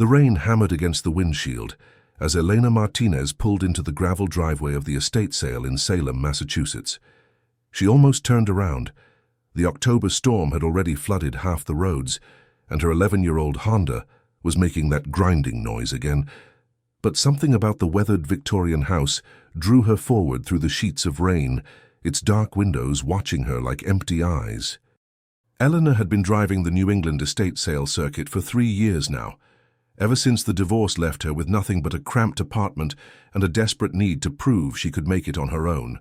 The rain hammered against the windshield as Elena Martinez pulled into the gravel driveway of the estate sale in Salem, Massachusetts. She almost turned around. The October storm had already flooded half the roads, and her 11-year-old Honda was making that grinding noise again. But something about the weathered Victorian house drew her forward through the sheets of rain, its dark windows watching her like empty eyes. Eleanor had been driving the New England estate sale circuit for 3 years now, ever since the divorce left her with nothing but a cramped apartment and a desperate need to prove she could make it on her own.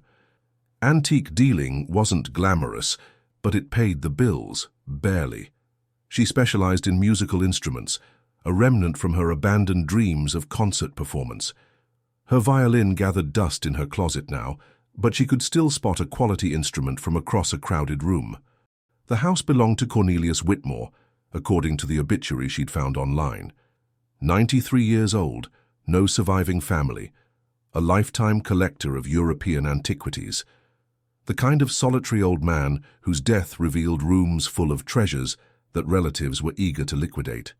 Antique dealing wasn't glamorous, but it paid the bills, barely. She specialized in musical instruments, a remnant from her abandoned dreams of concert performance. Her violin gathered dust in her closet now, but she could still spot a quality instrument from across a crowded room. The house belonged to Cornelius Whitmore, according to the obituary she'd found online. 93 years old, no surviving family, a lifetime collector of European antiquities. The kind of solitary old man whose death revealed rooms full of treasures that relatives were eager to liquidate.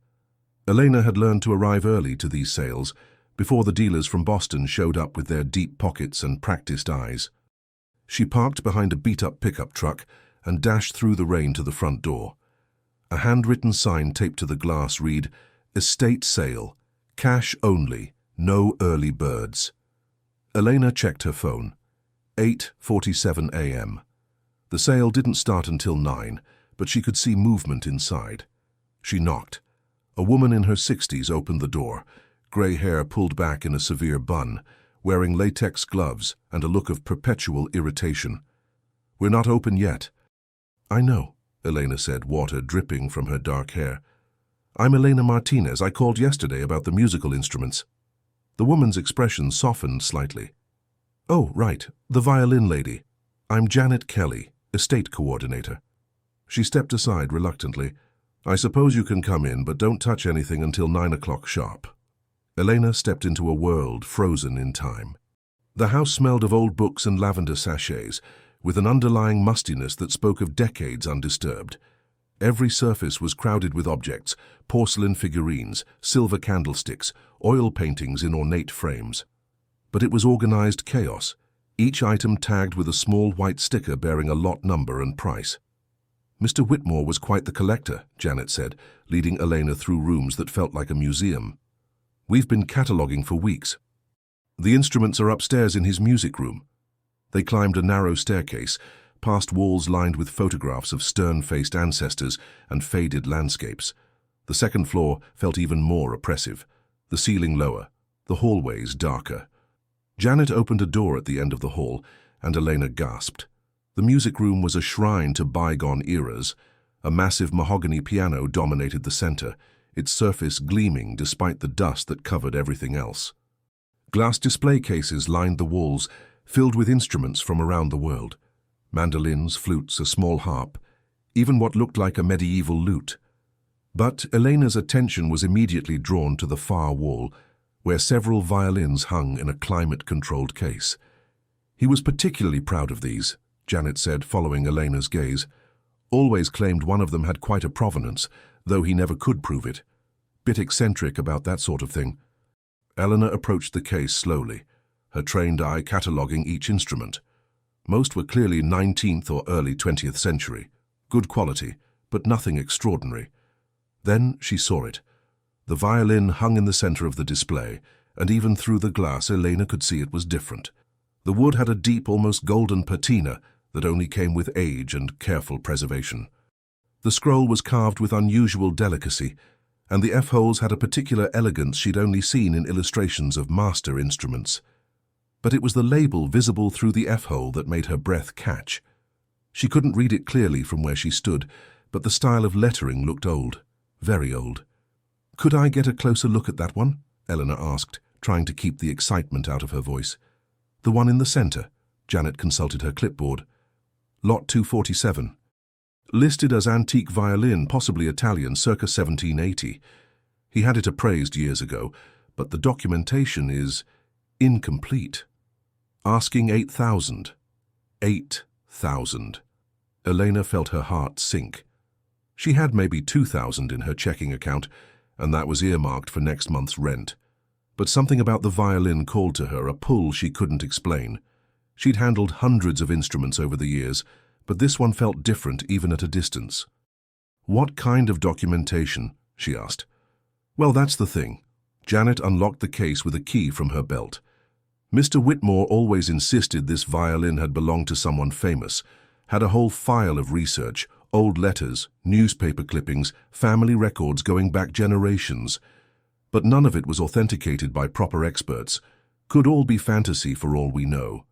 Elena had learned to arrive early to these sales, before the dealers from Boston showed up with their deep pockets and practiced eyes. She parked behind a beat-up pickup truck and dashed through the rain to the front door. A handwritten sign taped to the glass read, "Estate sale, cash only, no early birds." Elena checked her phone. 8:47 a.m. The sale didn't start until 9, but she could see movement inside. She knocked. A woman in her 60s opened the door, grey hair pulled back in a severe bun, wearing latex gloves and a look of perpetual irritation. "We're not open yet." "I know," Elena said, water dripping from her dark hair. "I'm Elena Martinez. I called yesterday about the musical instruments." The woman's expression softened slightly. "Oh, right, the violin lady. I'm Janet Kelly, estate coordinator." She stepped aside reluctantly. "I suppose you can come in, but don't touch anything until 9 o'clock sharp." Elena stepped into a world frozen in time. The house smelled of old books and lavender sachets, with an underlying mustiness that spoke of decades undisturbed. Every surface was crowded with objects, porcelain figurines, silver candlesticks, oil paintings in ornate frames. But it was organized chaos, each item tagged with a small white sticker bearing a lot number and price. "Mr. Whitmore was quite the collector," Janet said, leading Elena through rooms that felt like a museum. "We've been cataloguing for weeks. The instruments are upstairs in his music room." They climbed a narrow staircase, past walls lined with photographs of stern-faced ancestors and faded landscapes. The second floor felt even more oppressive, the ceiling lower, the hallways darker. Janet opened a door at the end of the hall, and Elena gasped. The music room was a shrine to bygone eras. A massive mahogany piano dominated the center, its surface gleaming despite the dust that covered everything else. Glass display cases lined the walls, filled with instruments from around the world. Mandolins, flutes, a small harp, even what looked like a medieval lute. But Elena's attention was immediately drawn to the far wall, where several violins hung in a climate-controlled case. "He was particularly proud of these," Janet said, following Elena's gaze. "Always claimed one of them had quite a provenance, though he never could prove it. Bit eccentric about that sort of thing." Eleanor approached the case slowly, her trained eye cataloguing each instrument. Most were clearly 19th or early 20th century, good quality, but nothing extraordinary. Then she saw it. The violin hung in the center of the display, and even through the glass Elena could see it was different. The wood had a deep, almost golden patina that only came with age and careful preservation. The scroll was carved with unusual delicacy, and the F-holes had a particular elegance she'd only seen in illustrations of master instruments. But it was the label visible through the F-hole that made her breath catch. She couldn't read it clearly from where she stood, but the style of lettering looked old, very old. "Could I get a closer look at that one?" Eleanor asked, trying to keep the excitement out of her voice. "The one in the center," Janet consulted her clipboard. "Lot 247. Listed as antique violin, possibly Italian, circa 1780. He had it appraised years ago, but the documentation is incomplete. Asking 8,000. 8,000. Elena felt her heart sink. She had maybe 2,000 in her checking account, and that was earmarked for next month's rent. But something about the violin called to her, a pull she couldn't explain. She'd handled hundreds of instruments over the years, but this one felt different even at a distance. "What kind of documentation?" she asked. "Well, that's the thing." Janet unlocked the case with a key from her belt. Mr. Whitmore always insisted this violin had belonged to someone famous, had a whole file of research, old letters, newspaper clippings, family records going back generations. But none of it was authenticated by proper experts. Could all be fantasy for all we know.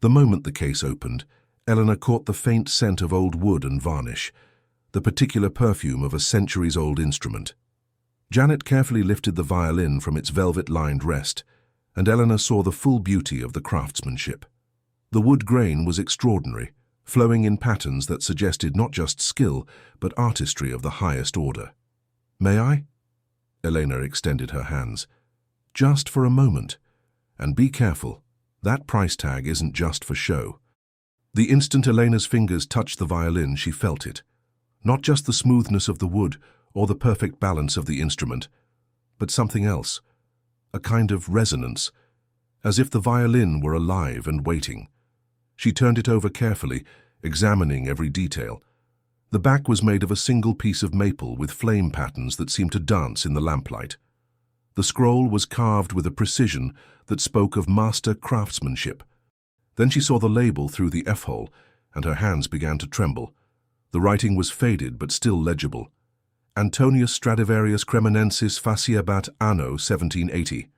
The moment the case opened, Eleanor caught the faint scent of old wood and varnish, the particular perfume of a centuries-old instrument. Janet carefully lifted the violin from its velvet-lined rest, and Eleanor saw the full beauty of the craftsmanship. The wood grain was extraordinary, flowing in patterns that suggested not just skill, but artistry of the highest order. "May I?" Eleanor extended her hands. "Just for a moment. And be careful. That price tag isn't just for show." The instant Eleanor's fingers touched the violin, she felt it. Not just the smoothness of the wood or the perfect balance of the instrument, but something else. A kind of resonance, as if the violin were alive and waiting. She turned it over carefully, examining every detail. The back was made of a single piece of maple with flame patterns that seemed to dance in the lamplight. The scroll was carved with a precision that spoke of master craftsmanship. Then she saw the label through the F-hole, and her hands began to tremble. The writing was faded but still legible. Antonius Stradivarius Cremonensis faciabat anno 1780.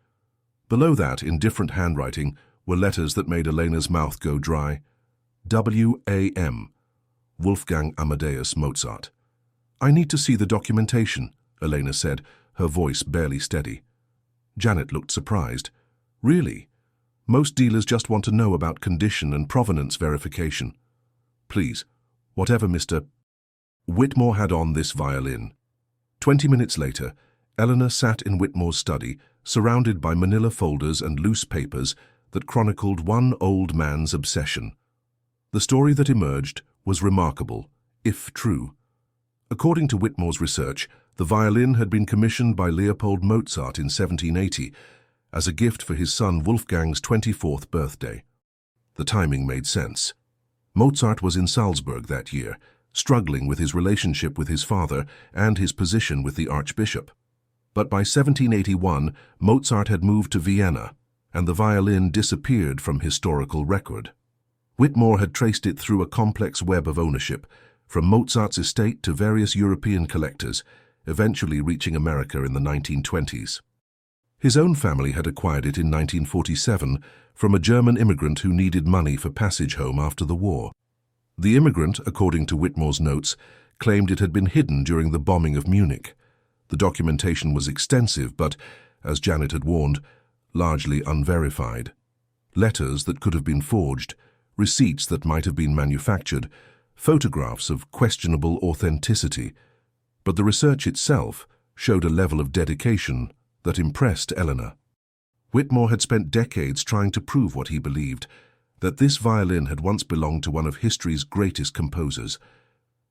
Below that, in different handwriting, were letters that made Eleanor's mouth go dry. W.A.M. Wolfgang Amadeus Mozart. "I need to see the documentation," Elena said, her voice barely steady. Janet looked surprised. "Really? Most dealers just want to know about condition and provenance verification." "Please, whatever Mr. Whitmore had on this violin." 20 minutes later, Eleanor sat in Whitmore's study, surrounded by manila folders and loose papers that chronicled one old man's obsession. The story that emerged was remarkable, if true. According to Whitmore's research, the violin had been commissioned by Leopold Mozart in 1780 as a gift for his son Wolfgang's 24th birthday. The timing made sense. Mozart was in Salzburg that year, struggling with his relationship with his father and his position with the archbishop. But by 1781, Mozart had moved to Vienna, and the violin disappeared from historical record. Whitmore had traced it through a complex web of ownership, from Mozart's estate to various European collectors, eventually reaching America in the 1920s. His own family had acquired it in 1947 from a German immigrant who needed money for passage home after the war. The immigrant, according to Whitmore's notes, claimed it had been hidden during the bombing of Munich. The documentation was extensive but, as Janet had warned, largely unverified. Letters that could have been forged, receipts that might have been manufactured, photographs of questionable authenticity. But the research itself showed a level of dedication that impressed Eleanor. Whitmore had spent decades trying to prove what he believed, that this violin had once belonged to one of history's greatest composers.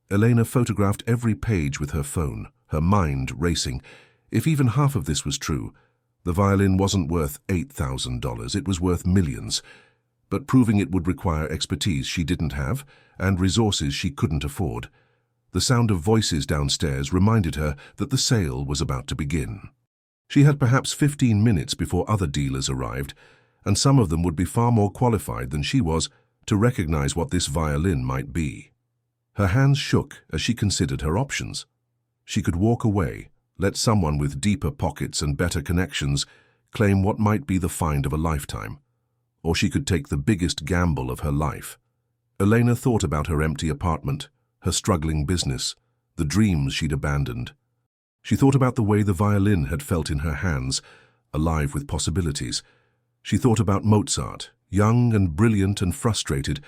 Elena photographed every page with her phone, her mind racing. If even half of this was true, the violin wasn't worth $8,000, it was worth millions. But proving it would require expertise she didn't have and resources she couldn't afford. The sound of voices downstairs reminded her that the sale was about to begin. She had perhaps 15 minutes before other dealers arrived, and some of them would be far more qualified than she was to recognize what this violin might be. Her hands shook as she considered her options. She could walk away, let someone with deeper pockets and better connections claim what might be the find of a lifetime. Or she could take the biggest gamble of her life. Elena thought about her empty apartment, her struggling business, the dreams she'd abandoned. She thought about the way the violin had felt in her hands, alive with possibilities. She thought about Mozart, young and brilliant and frustrated,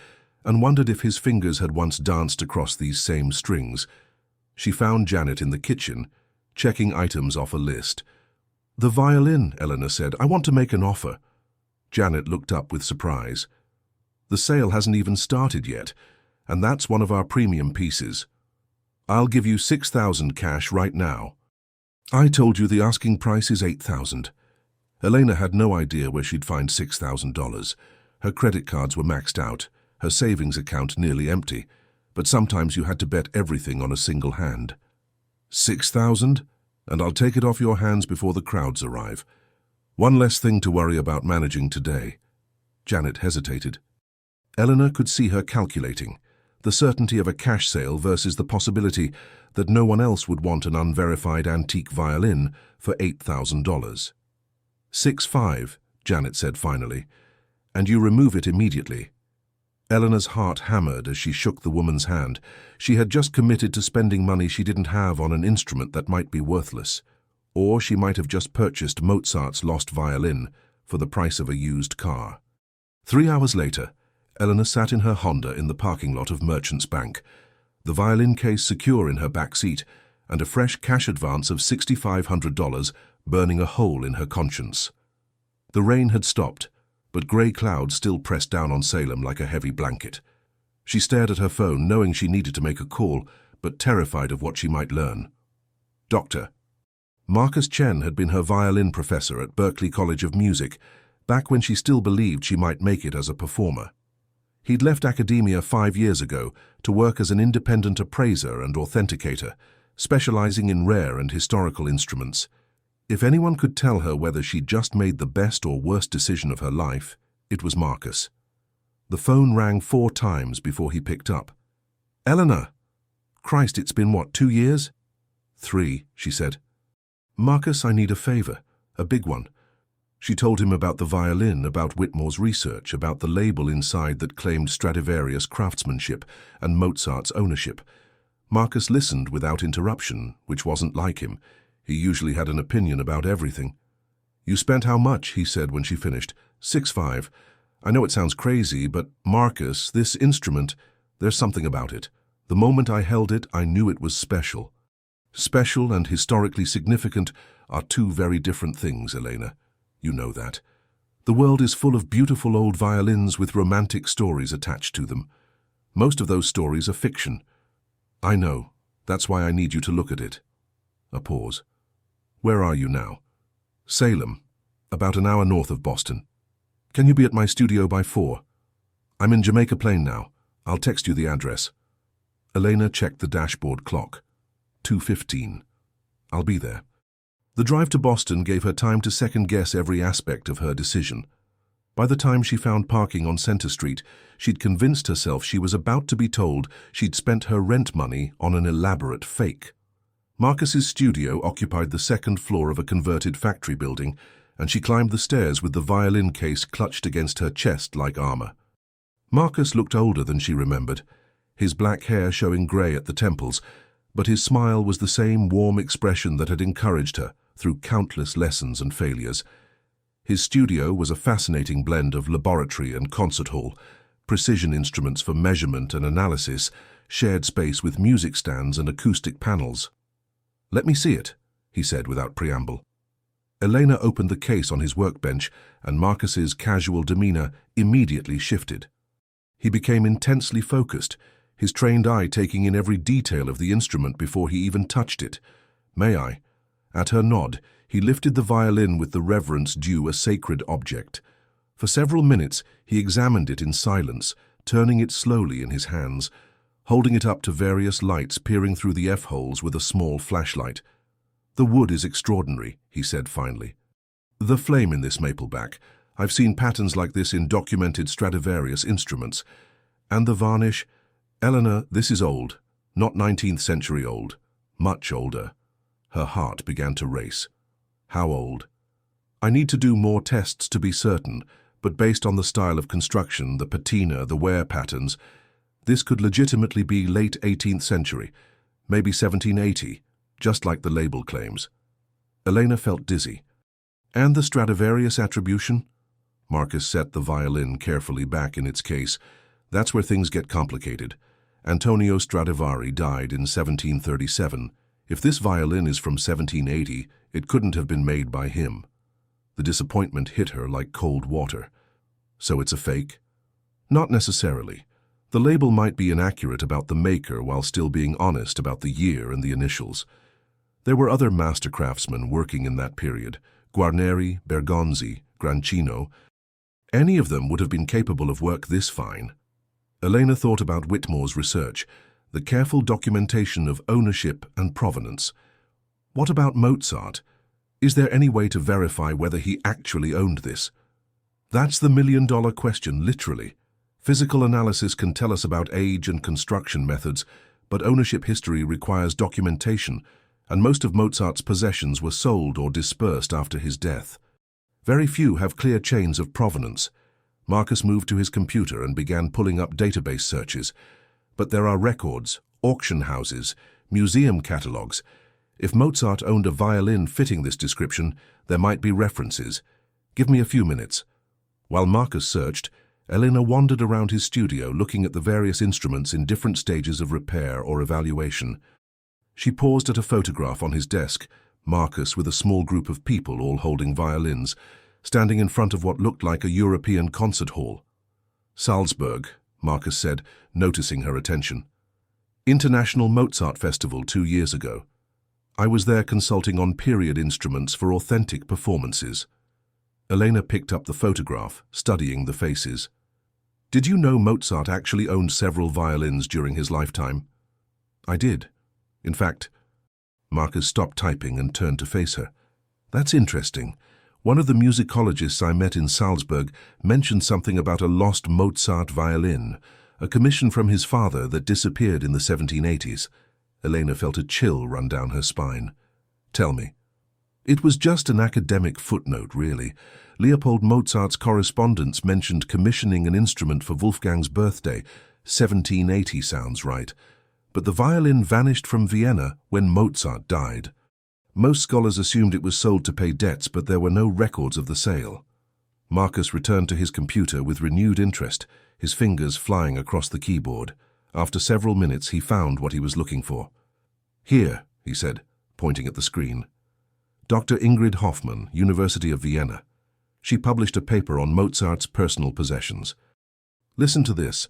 and wondered if his fingers had once danced across these same strings. She found Janet in the kitchen, checking items off a list. "The violin," Eleanor said. "I want to make an offer." Janet looked up with surprise. "The sale hasn't even started yet, and that's one of our premium pieces. I'll give you $6,000 cash right now." I told you the asking price is $8,000. Elena had no idea where she'd find $6,000. Her credit cards were maxed out, her savings account nearly empty, but sometimes you had to bet everything on a single hand. 6,000? And I'll take it off your hands before the crowds arrive. One less thing to worry about managing today. Janet hesitated. Eleanor could see her calculating, the certainty of a cash sale versus the possibility that no one else would want an unverified antique violin for $8,000. 6,500, Janet said finally, and you remove it immediately. Eleanor's heart hammered as she shook the woman's hand. She had just committed to spending money she didn't have on an instrument that might be worthless, or she might have just purchased Mozart's lost violin for the price of a used car. 3 hours later, Eleanor sat in her Honda in the parking lot of Merchants Bank, the violin case secure in her back seat, and a fresh cash advance of $6,500 burning a hole in her conscience. The rain had stopped, but grey clouds still pressed down on Salem like a heavy blanket. She stared at her phone, knowing she needed to make a call, but terrified of what she might learn. Doctor. Marcus Chen had been her violin professor at Berklee College of Music, back when she still believed she might make it as a performer. He'd left academia 5 years ago to work as an independent appraiser and authenticator, specializing in rare and historical instruments. If anyone could tell her whether she'd just made the best or worst decision of her life, it was Marcus. The phone rang 4 times before he picked up. Eleanor! Christ, it's been what, 2 years? 3, she said. Marcus, I need a favor, a big one. She told him about the violin, about Whitmore's research, about the label inside that claimed Stradivarius craftsmanship and Mozart's ownership. Marcus listened without interruption, which wasn't like him. He usually had an opinion about everything. You spent how much, he said when she finished. 6,500. I know it sounds crazy, but Marcus, this instrument, there's something about it. The moment I held it, I knew it was special. Special and historically significant are 2 very different things, Elena. You know that. The world is full of beautiful old violins with romantic stories attached to them. Most of those stories are fiction. I know. That's why I need you to look at it. A pause. Where are you now? Salem, about an hour north of Boston. Can you be at my studio by 4? I'm in Jamaica Plain now. I'll text you the address. Elena checked the dashboard clock. 2:15. I'll be there. The drive to Boston gave her time to second-guess every aspect of her decision. By the time she found parking on Center Street, she'd convinced herself she was about to be told she'd spent her rent money on an elaborate fake. Marcus's studio occupied the 2nd floor of a converted factory building, and she climbed the stairs with the violin case clutched against her chest like armor. Marcus looked older than she remembered, his black hair showing grey at the temples, but his smile was the same warm expression that had encouraged her through countless lessons and failures. His studio was a fascinating blend of laboratory and concert hall, precision instruments for measurement and analysis, shared space with music stands and acoustic panels. Let me see it, he said without preamble. Elena opened the case on his workbench, and Marcus's casual demeanor immediately shifted. He became intensely focused, his trained eye taking in every detail of the instrument before he even touched it. May I? At her nod, he lifted the violin with the reverence due a sacred object. For several minutes, he examined it in silence, turning it slowly in his hands, holding it up to various lights peering through the F-holes with a small flashlight. The wood is extraordinary, he said finally. The flame in this mapleback. I've seen patterns like this in documented Stradivarius instruments. And the varnish. Eleanor, this is old, not 19th century old, much older. Her heart began to race. How old? I need to do more tests to be certain, but based on the style of construction, the patina, the wear patterns, this could legitimately be late 18th century, maybe 1780, just like the label claims. Elena felt dizzy. And the Stradivarius attribution? Marcus set the violin carefully back in its case. That's where things get complicated. Antonio Stradivari died in 1737. If this violin is from 1780, it couldn't have been made by him. The disappointment hit her like cold water. So it's a fake? Not necessarily. The label might be inaccurate about the maker while still being honest about the year and the initials. There were other master craftsmen working in that period: Guarneri, Bergonzi, Grancino. Any of them would have been capable of work this fine. Elena thought about Whitmore's research, the careful documentation of ownership and provenance. What about Mozart? Is there any way to verify whether he actually owned this? That's the million-dollar question, literally. Physical analysis can tell us about age and construction methods, but ownership history requires documentation, and most of Mozart's possessions were sold or dispersed after his death. Very few have clear chains of provenance. Marcus moved to his computer and began pulling up database searches. But there are records, auction houses, museum catalogues. If Mozart owned a violin fitting this description, there might be references. Give me a few minutes. While Marcus searched, Elena wandered around his studio looking at the various instruments in different stages of repair or evaluation. She paused at a photograph on his desk, Marcus with a small group of people all holding violins, standing in front of what looked like a European concert hall. "Salzburg," Marcus said, noticing her attention. "International Mozart Festival 2 years ago. I was there consulting on period instruments for authentic performances." Elena picked up the photograph, studying the faces. "Did you know Mozart actually owned several violins during his lifetime?" "I did. In fact..." Marcus stopped typing and turned to face her. "That's interesting. One of the musicologists I met in Salzburg mentioned something about a lost Mozart violin, a commission from his father that disappeared in the 1780s. Elena felt a chill run down her spine. "Tell me." "It was just an academic footnote, really. Leopold Mozart's correspondence mentioned commissioning an instrument for Wolfgang's birthday. 1780 sounds right. But the violin vanished from Vienna when Mozart died. Most scholars assumed it was sold to pay debts, but there were no records of the sale." Marcus returned to his computer with renewed interest, his fingers flying across the keyboard. After several minutes, he found what he was looking for. "Here," he said, pointing at the screen. "Dr. Ingrid Hoffmann, University of Vienna. She published a paper on Mozart's personal possessions. Listen to this.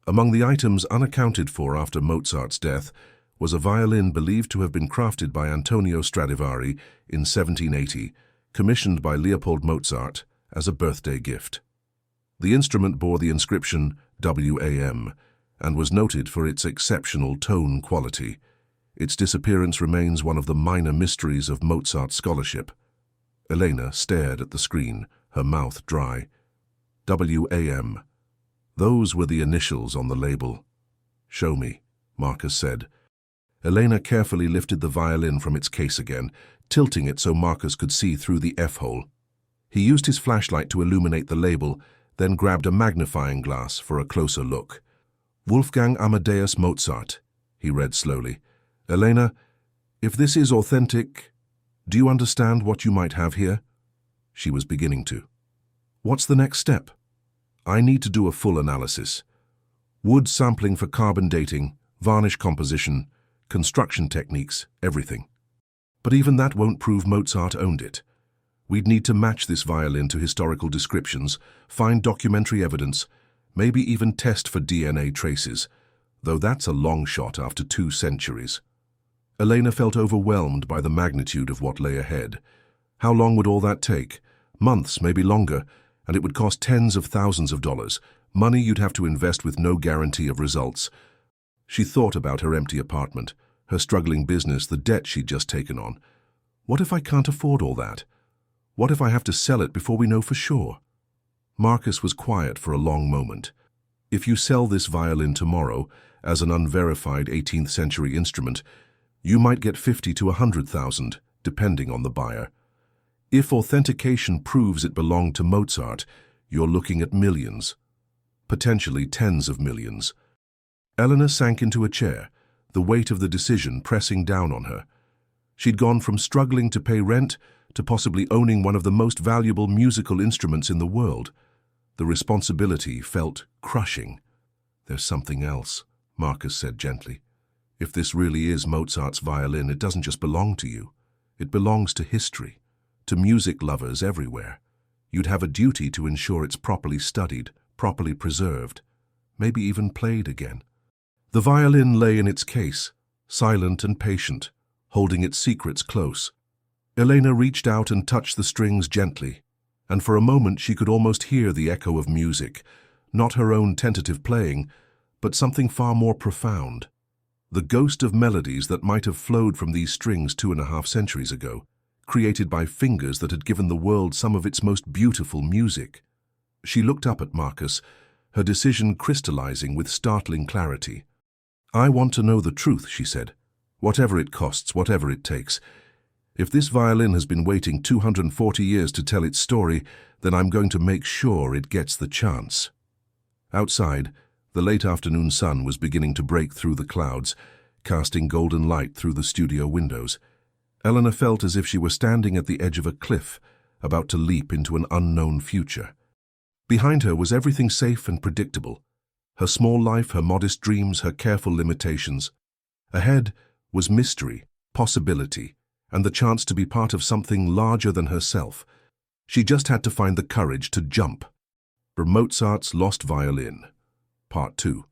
Among the items unaccounted for after Mozart's death was a violin believed to have been crafted by Antonio Stradivari in 1780, commissioned by Leopold Mozart as a birthday gift. The instrument bore the inscription WAM and was noted for its exceptional tone quality. Its disappearance remains one of the minor mysteries of Mozart scholarship." Elena stared at the screen, her mouth dry. WAM. Those were the initials on the label. "Show me," Marcus said. Elena carefully lifted the violin from its case again, tilting it so Marcus could see through the F-hole. He used his flashlight to illuminate the label, then grabbed a magnifying glass for a closer look. "Wolfgang Amadeus Mozart," he read slowly. "Elena, if this is authentic, do you understand what you might have here?" She was beginning to. "What's the next step?" "I need to do a full analysis. Wood sampling for carbon dating, varnish composition, construction techniques, everything. But even that won't prove Mozart owned it. We'd need to match this violin to historical descriptions, find documentary evidence, maybe even test for DNA traces, though that's a long shot after 2 centuries. Elena felt overwhelmed by the magnitude of what lay ahead. How long would all that take? Months, maybe longer, and it would cost tens of thousands of dollars, money you'd have to invest with no guarantee of results. She thought about her empty apartment, her struggling business, the debt she'd just taken on. What if I can't afford all that? What if I have to sell it before we know for sure? Marcus was quiet for a long moment. If you sell this violin tomorrow as an unverified 18th century instrument, you might get 50 to 100,000, depending on the buyer. If authentication proves it belonged to Mozart, you're looking at millions, potentially tens of millions. Elena sank into a chair, the weight of the decision pressing down on her. She'd gone from struggling to pay rent to possibly owning one of the most valuable musical instruments in the world. The responsibility felt crushing. "There's something else," Marcus said gently. "If this really is Mozart's violin, it doesn't just belong to you. It belongs to history, to music lovers everywhere. You'd have a duty to ensure it's properly studied, properly preserved, maybe even played again." The violin lay in its case, silent and patient, holding its secrets close. Elena reached out and touched the strings gently, and for a moment she could almost hear the echo of music, not her own tentative playing, but something far more profound. The ghost of melodies that might have flowed from these strings 2.5 centuries ago, created by fingers that had given the world some of its most beautiful music. She looked up at Marcus, her decision crystallizing with startling clarity. "I want to know the truth," she said. "Whatever it costs, whatever it takes. If this violin has been waiting 240 years to tell its story, then I'm going to make sure it gets the chance." Outside, the late afternoon sun was beginning to break through the clouds, casting golden light through the studio windows. Elena felt as if she were standing at the edge of a cliff, about to leap into an unknown future. Behind her was everything safe and predictable. Her small life, her modest dreams, her careful limitations. Ahead was mystery, possibility, and the chance to be part of something larger than herself. She just had to find the courage to jump. For Mozart's Lost Violin, Part 2.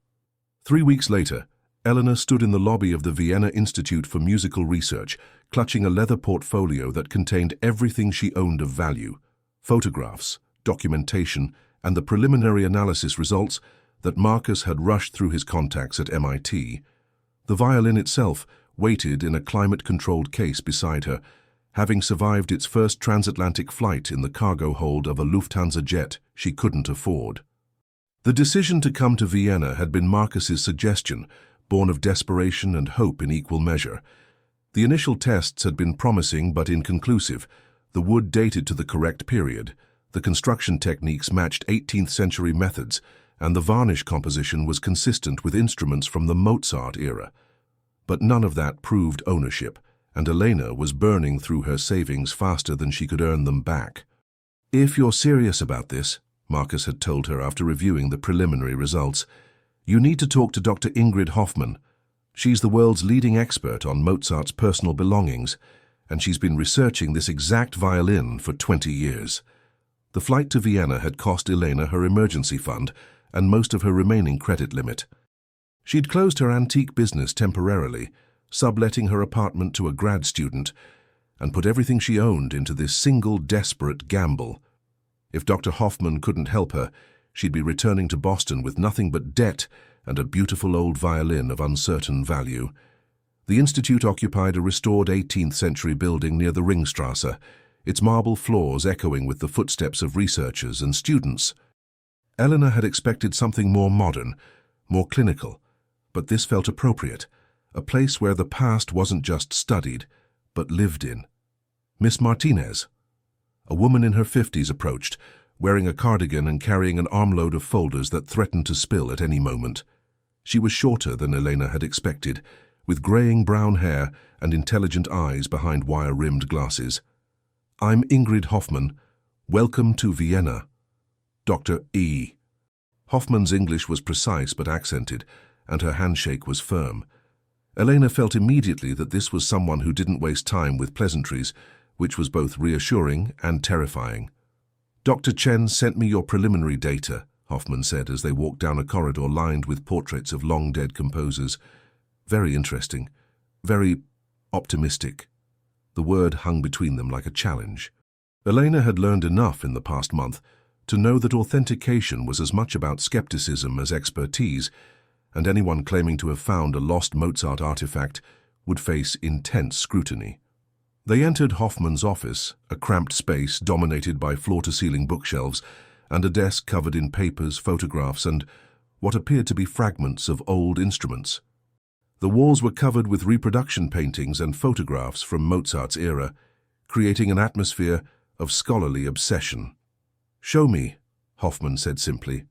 3 weeks later, Elena stood in the lobby of the Vienna Institute for Musical Research, clutching a leather portfolio that contained everything she owned of value: photographs, documentation, and the preliminary analysis results that Marcus had rushed through his contacts at MIT. The violin itself waited in a climate-controlled case beside her, having survived its first transatlantic flight in the cargo hold of a Lufthansa jet she couldn't afford. The decision to come to Vienna had been Marcus's suggestion, born of desperation and hope in equal measure. The initial tests had been promising but inconclusive. The wood dated to the correct period, the construction techniques matched 18th century methods, and the varnish composition was consistent with instruments from the Mozart era. But none of that proved ownership, and Elena was burning through her savings faster than she could earn them back. "If you're serious about this," Marcus had told her after reviewing the preliminary results, "you need to talk to Dr. Ingrid Hoffmann. She's the world's leading expert on Mozart's personal belongings, and she's been researching this exact violin for 20 years. The flight to Vienna had cost Elena her emergency fund and most of her remaining credit limit. She'd closed her antique business temporarily, subletting her apartment to a grad student, and put everything she owned into this single desperate gamble. If Dr. Hoffmann couldn't help her, she'd be returning to Boston with nothing but debt and a beautiful old violin of uncertain value. The institute occupied a restored 18th century building near the Ringstrasse, its marble floors echoing with the footsteps of researchers and students. Elena had expected something more modern, more clinical, but this felt appropriate, a place where the past wasn't just studied, but lived in. Miss Martinez. A woman in her 50s approached, wearing a cardigan and carrying an armload of folders that threatened to spill at any moment. She was shorter than Elena had expected, with graying brown hair and intelligent eyes behind wire-rimmed glasses. "I'm Ingrid Hoffmann. Welcome to Vienna. Dr. E." Hoffmann's English was precise but accented, and her handshake was firm. Elena felt immediately that this was someone who didn't waste time with pleasantries, which was both reassuring and terrifying. "Dr. Chen sent me your preliminary data," Hoffmann said as they walked down a corridor lined with portraits of long-dead composers. "Very interesting. Very optimistic." The word hung between them like a challenge. Elena had learned enough in the past month to know that authentication was as much about skepticism as expertise, and anyone claiming to have found a lost Mozart artifact would face intense scrutiny. They entered Hoffmann's office, a cramped space dominated by floor-to-ceiling bookshelves and a desk covered in papers, photographs, and what appeared to be fragments of old instruments. The walls were covered with reproduction paintings and photographs from Mozart's era, creating an atmosphere of scholarly obsession. "Show me," Hoffmann said simply.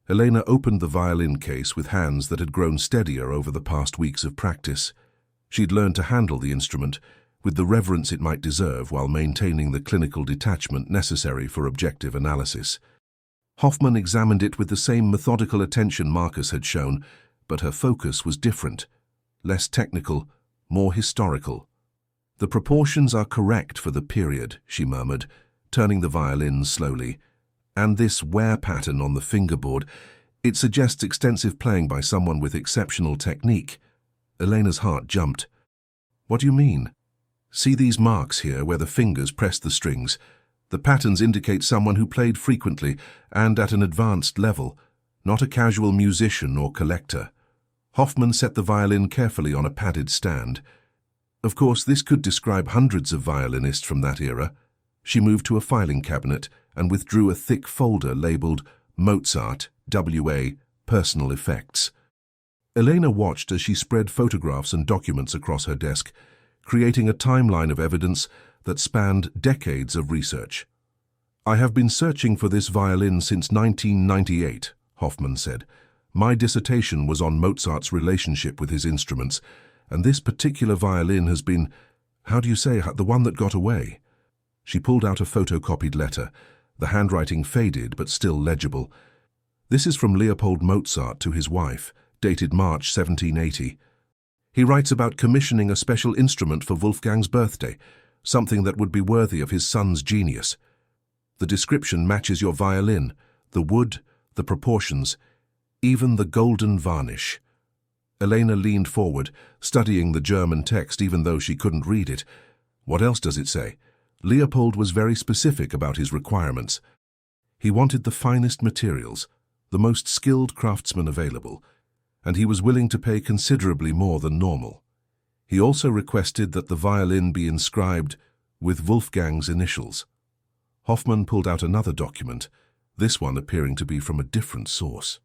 Elena opened the violin case with hands that had grown steadier over the past weeks of practice. She'd learned to handle the instrument with the reverence it might deserve while maintaining the clinical detachment necessary for objective analysis. Hoffmann examined it with the same methodical attention Marcus had shown, but her focus was different, less technical, more historical. "The proportions are correct for the period," she murmured, turning the violin slowly. "And this wear pattern on the fingerboard, it suggests extensive playing by someone with exceptional technique." Elena's heart jumped. What do you mean? See these marks here where the fingers press the strings. The patterns indicate someone who played frequently and at an advanced level, not a casual musician or collector. Hoffman set the violin carefully on a padded stand. Of course, this could describe hundreds of violinists from that era. She moved to a filing cabinet and withdrew a thick folder labeled Mozart, W.A., Personal Effects. Elena watched as she spread photographs and documents across her desk, creating a timeline of evidence that spanned decades of research. "I have been searching for this violin since 1998, Hoffman said. "My dissertation was on Mozart's relationship with his instruments, and this particular violin has been, how do you say, the one that got away?" She pulled out a photocopied letter, the handwriting faded but still legible. "This is from Leopold Mozart to his wife, dated March 1780. He writes about commissioning a special instrument for Wolfgang's birthday, something that would be worthy of his son's genius. The description matches your violin, the wood, the proportions, even the golden varnish." Elena leaned forward, studying the German text even though she couldn't read it. "What else does it say?" Leopold was very specific about his requirements. He wanted the finest materials, the most skilled craftsmen available, and he was willing to pay considerably more than normal. He also requested that the violin be inscribed with Wolfgang's initials. Hoffman pulled out another document, this one appearing to be from a different source.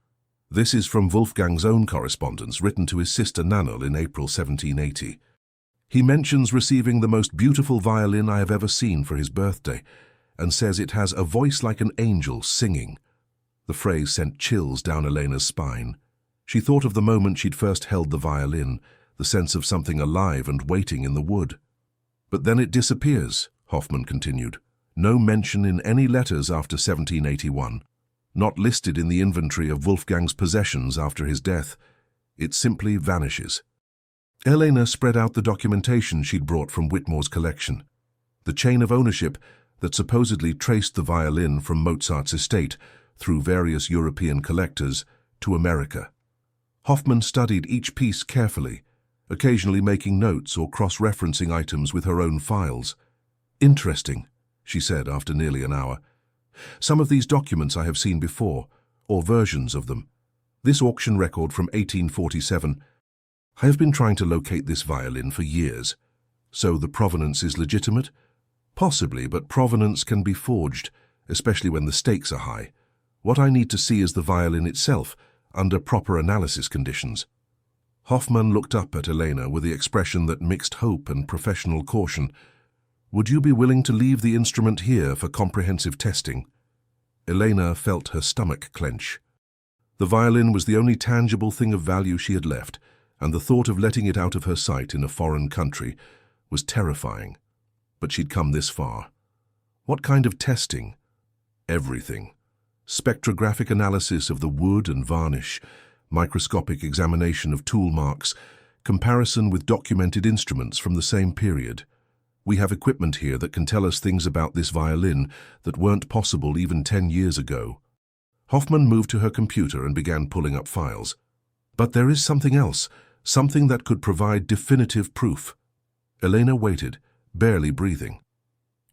This is from Wolfgang's own correspondence written to his sister Nannerl in April 1780. He mentions receiving the most beautiful violin I have ever seen for his birthday, and says it has a voice like an angel singing. The phrase sent chills down Elena's spine. She thought of the moment she'd first held the violin, the sense of something alive and waiting in the wood. "But then it disappears," Hoffman continued. "No mention in any letters after 1781. Not listed in the inventory of Wolfgang's possessions after his death. It simply vanishes." Elena spread out the documentation she'd brought from Whitmore's collection. The chain of ownership that supposedly traced the violin from Mozart's estate through various European collectors to America. Hoffman studied each piece carefully, occasionally making notes or cross-referencing items with her own files. "Interesting," she said after nearly an hour. "Some of these documents I have seen before, or versions of them. This auction record from 1847. I have been trying to locate this violin for years. So the provenance is legitimate? Possibly, but provenance can be forged, especially when the stakes are high. What I need to see is the violin itself, under proper analysis conditions." Hoffman looked up at Elena with the expression that mixed hope and professional caution. "Would you be willing to leave the instrument here for comprehensive testing?" Elena felt her stomach clench. The violin was the only tangible thing of value she had left, and the thought of letting it out of her sight in a foreign country was terrifying. But she'd come this far. What kind of testing? Everything. Spectrographic analysis of the wood and varnish, microscopic examination of tool marks, comparison with documented instruments from the same period. We have equipment here that can tell us things about this violin that weren't possible even 10 years ago. Hoffman moved to her computer and began pulling up files. But there is something else, something that could provide definitive proof. Elena waited, barely breathing.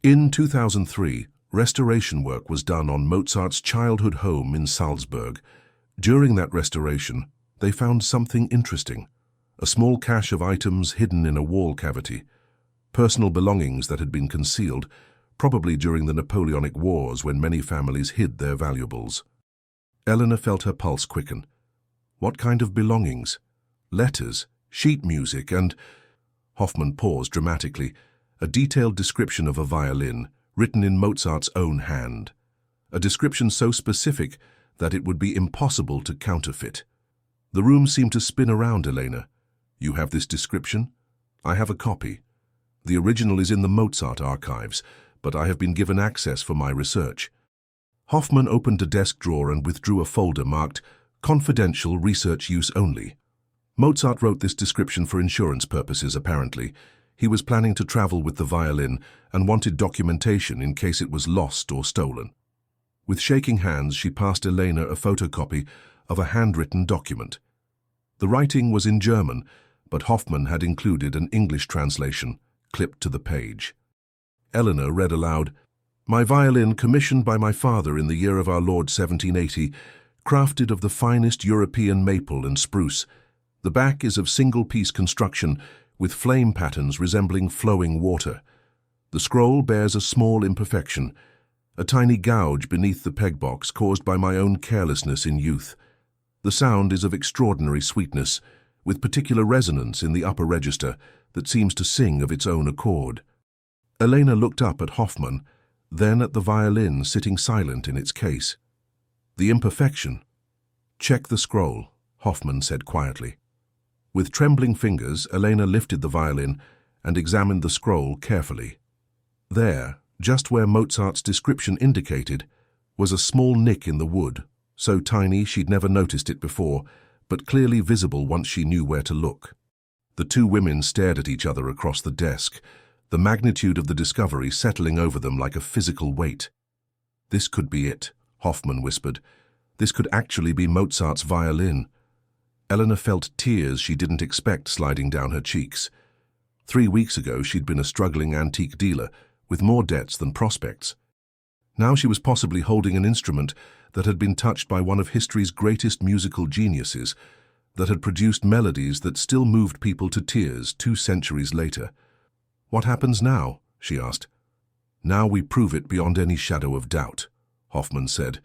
In 2003, restoration work was done on Mozart's childhood home in Salzburg. During that restoration, they found something interesting. A small cache of items hidden in a wall cavity. Personal belongings that had been concealed, probably during the Napoleonic Wars when many families hid their valuables. Elena felt her pulse quicken. What kind of belongings? Letters, sheet music, and... Hoffman paused dramatically. A detailed description of a violin, written in Mozart's own hand. A description so specific that it would be impossible to counterfeit. The room seemed to spin around Elena. "You have this description? I have a copy. The original is in the Mozart archives, but I have been given access for my research." Hoffman opened a desk drawer and withdrew a folder marked "Confidential Research Use Only." Mozart wrote this description for insurance purposes, apparently. He was planning to travel with the violin and wanted documentation in case it was lost or stolen. With shaking hands, she passed Elena a photocopy of a handwritten document. The writing was in German, but Hoffmann had included an English translation, clipped to the page. Eleanor read aloud, "My violin, commissioned by my father in the year of our Lord 1780, crafted of the finest European maple and spruce. The back is of single-piece construction, with flame patterns resembling flowing water. The scroll bears a small imperfection, a tiny gouge beneath the pegbox caused by my own carelessness in youth. The sound is of extraordinary sweetness, with particular resonance in the upper register that seems to sing of its own accord." Elena looked up at Hoffmann, then at the violin sitting silent in its case. "The imperfection?" "Check the scroll," Hoffmann said quietly. With trembling fingers, Elena lifted the violin and examined the scroll carefully. There, just where Mozart's description indicated, was a small nick in the wood, so tiny she'd never noticed it before, but clearly visible once she knew where to look. The two women stared at each other across the desk, the magnitude of the discovery settling over them like a physical weight. "This could be it," Hoffmann whispered. "This could actually be Mozart's violin." Eleanor felt tears she didn't expect sliding down her cheeks. 3 weeks ago she'd been a struggling antique dealer with more debts than prospects. Now she was possibly holding an instrument that had been touched by one of history's greatest musical geniuses, that had produced melodies that still moved people to tears 2 centuries later. "What happens now?" she asked. "Now we prove it beyond any shadow of doubt," Hoffmann said,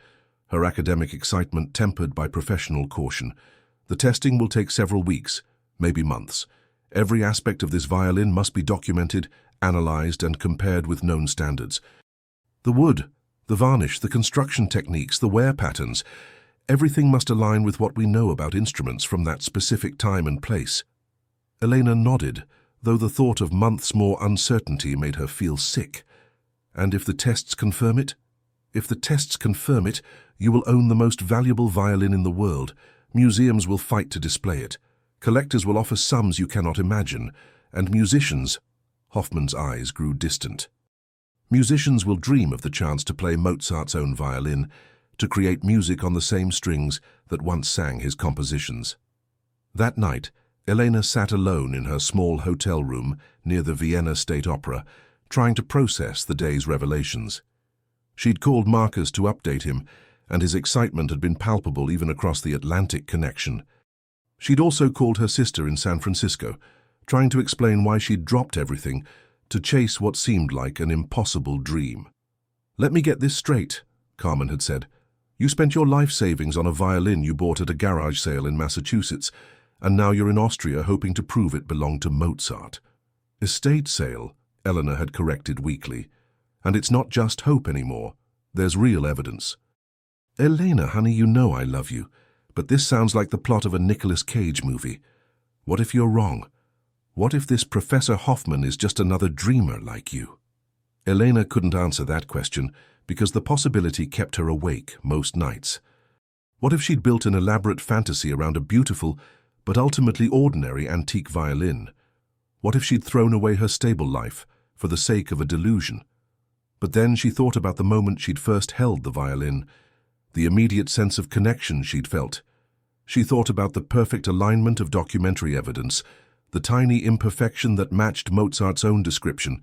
her academic excitement tempered by professional caution. "The testing will take several weeks, maybe months. Every aspect of this violin must be documented, analyzed, and compared with known standards. The wood, the varnish, the construction techniques, the wear patterns, everything must align with what we know about instruments from that specific time and place." Elena nodded, though the thought of months more uncertainty made her feel sick. "And if the tests confirm it?" "If the tests confirm it, you will own the most valuable violin in the world. Museums will fight to display it. Collectors will offer sums you cannot imagine. And musicians—" Hoffmann's eyes grew distant. "Musicians will dream of the chance to play Mozart's own violin, to create music on the same strings that once sang his compositions." That night, Elena sat alone in her small hotel room near the Vienna State Opera, trying to process the day's revelations. She'd called Marcus to update him, and his excitement had been palpable even across the Atlantic connection. She'd also called her sister in San Francisco, trying to explain why she'd dropped everything to chase what seemed like an impossible dream. "Let me get this straight," Carmen had said. "You spent your life savings on a violin you bought at a garage sale in Massachusetts, and now you're in Austria hoping to prove it belonged to Mozart." "Estate sale," Eleanor had corrected weakly. "And it's not just hope anymore. There's real evidence." "Elena, honey, you know I love you, but this sounds like the plot of a Nicolas Cage movie. What if you're wrong? What if this Professor Hoffmann is just another dreamer like you?" Elena couldn't answer that question because the possibility kept her awake most nights. What if she'd built an elaborate fantasy around a beautiful but ultimately ordinary antique violin? What if she'd thrown away her stable life for the sake of a delusion? But then she thought about the moment she'd first held the violin, the immediate sense of connection she'd felt. She thought about the perfect alignment of documentary evidence, the tiny imperfection that matched Mozart's own description,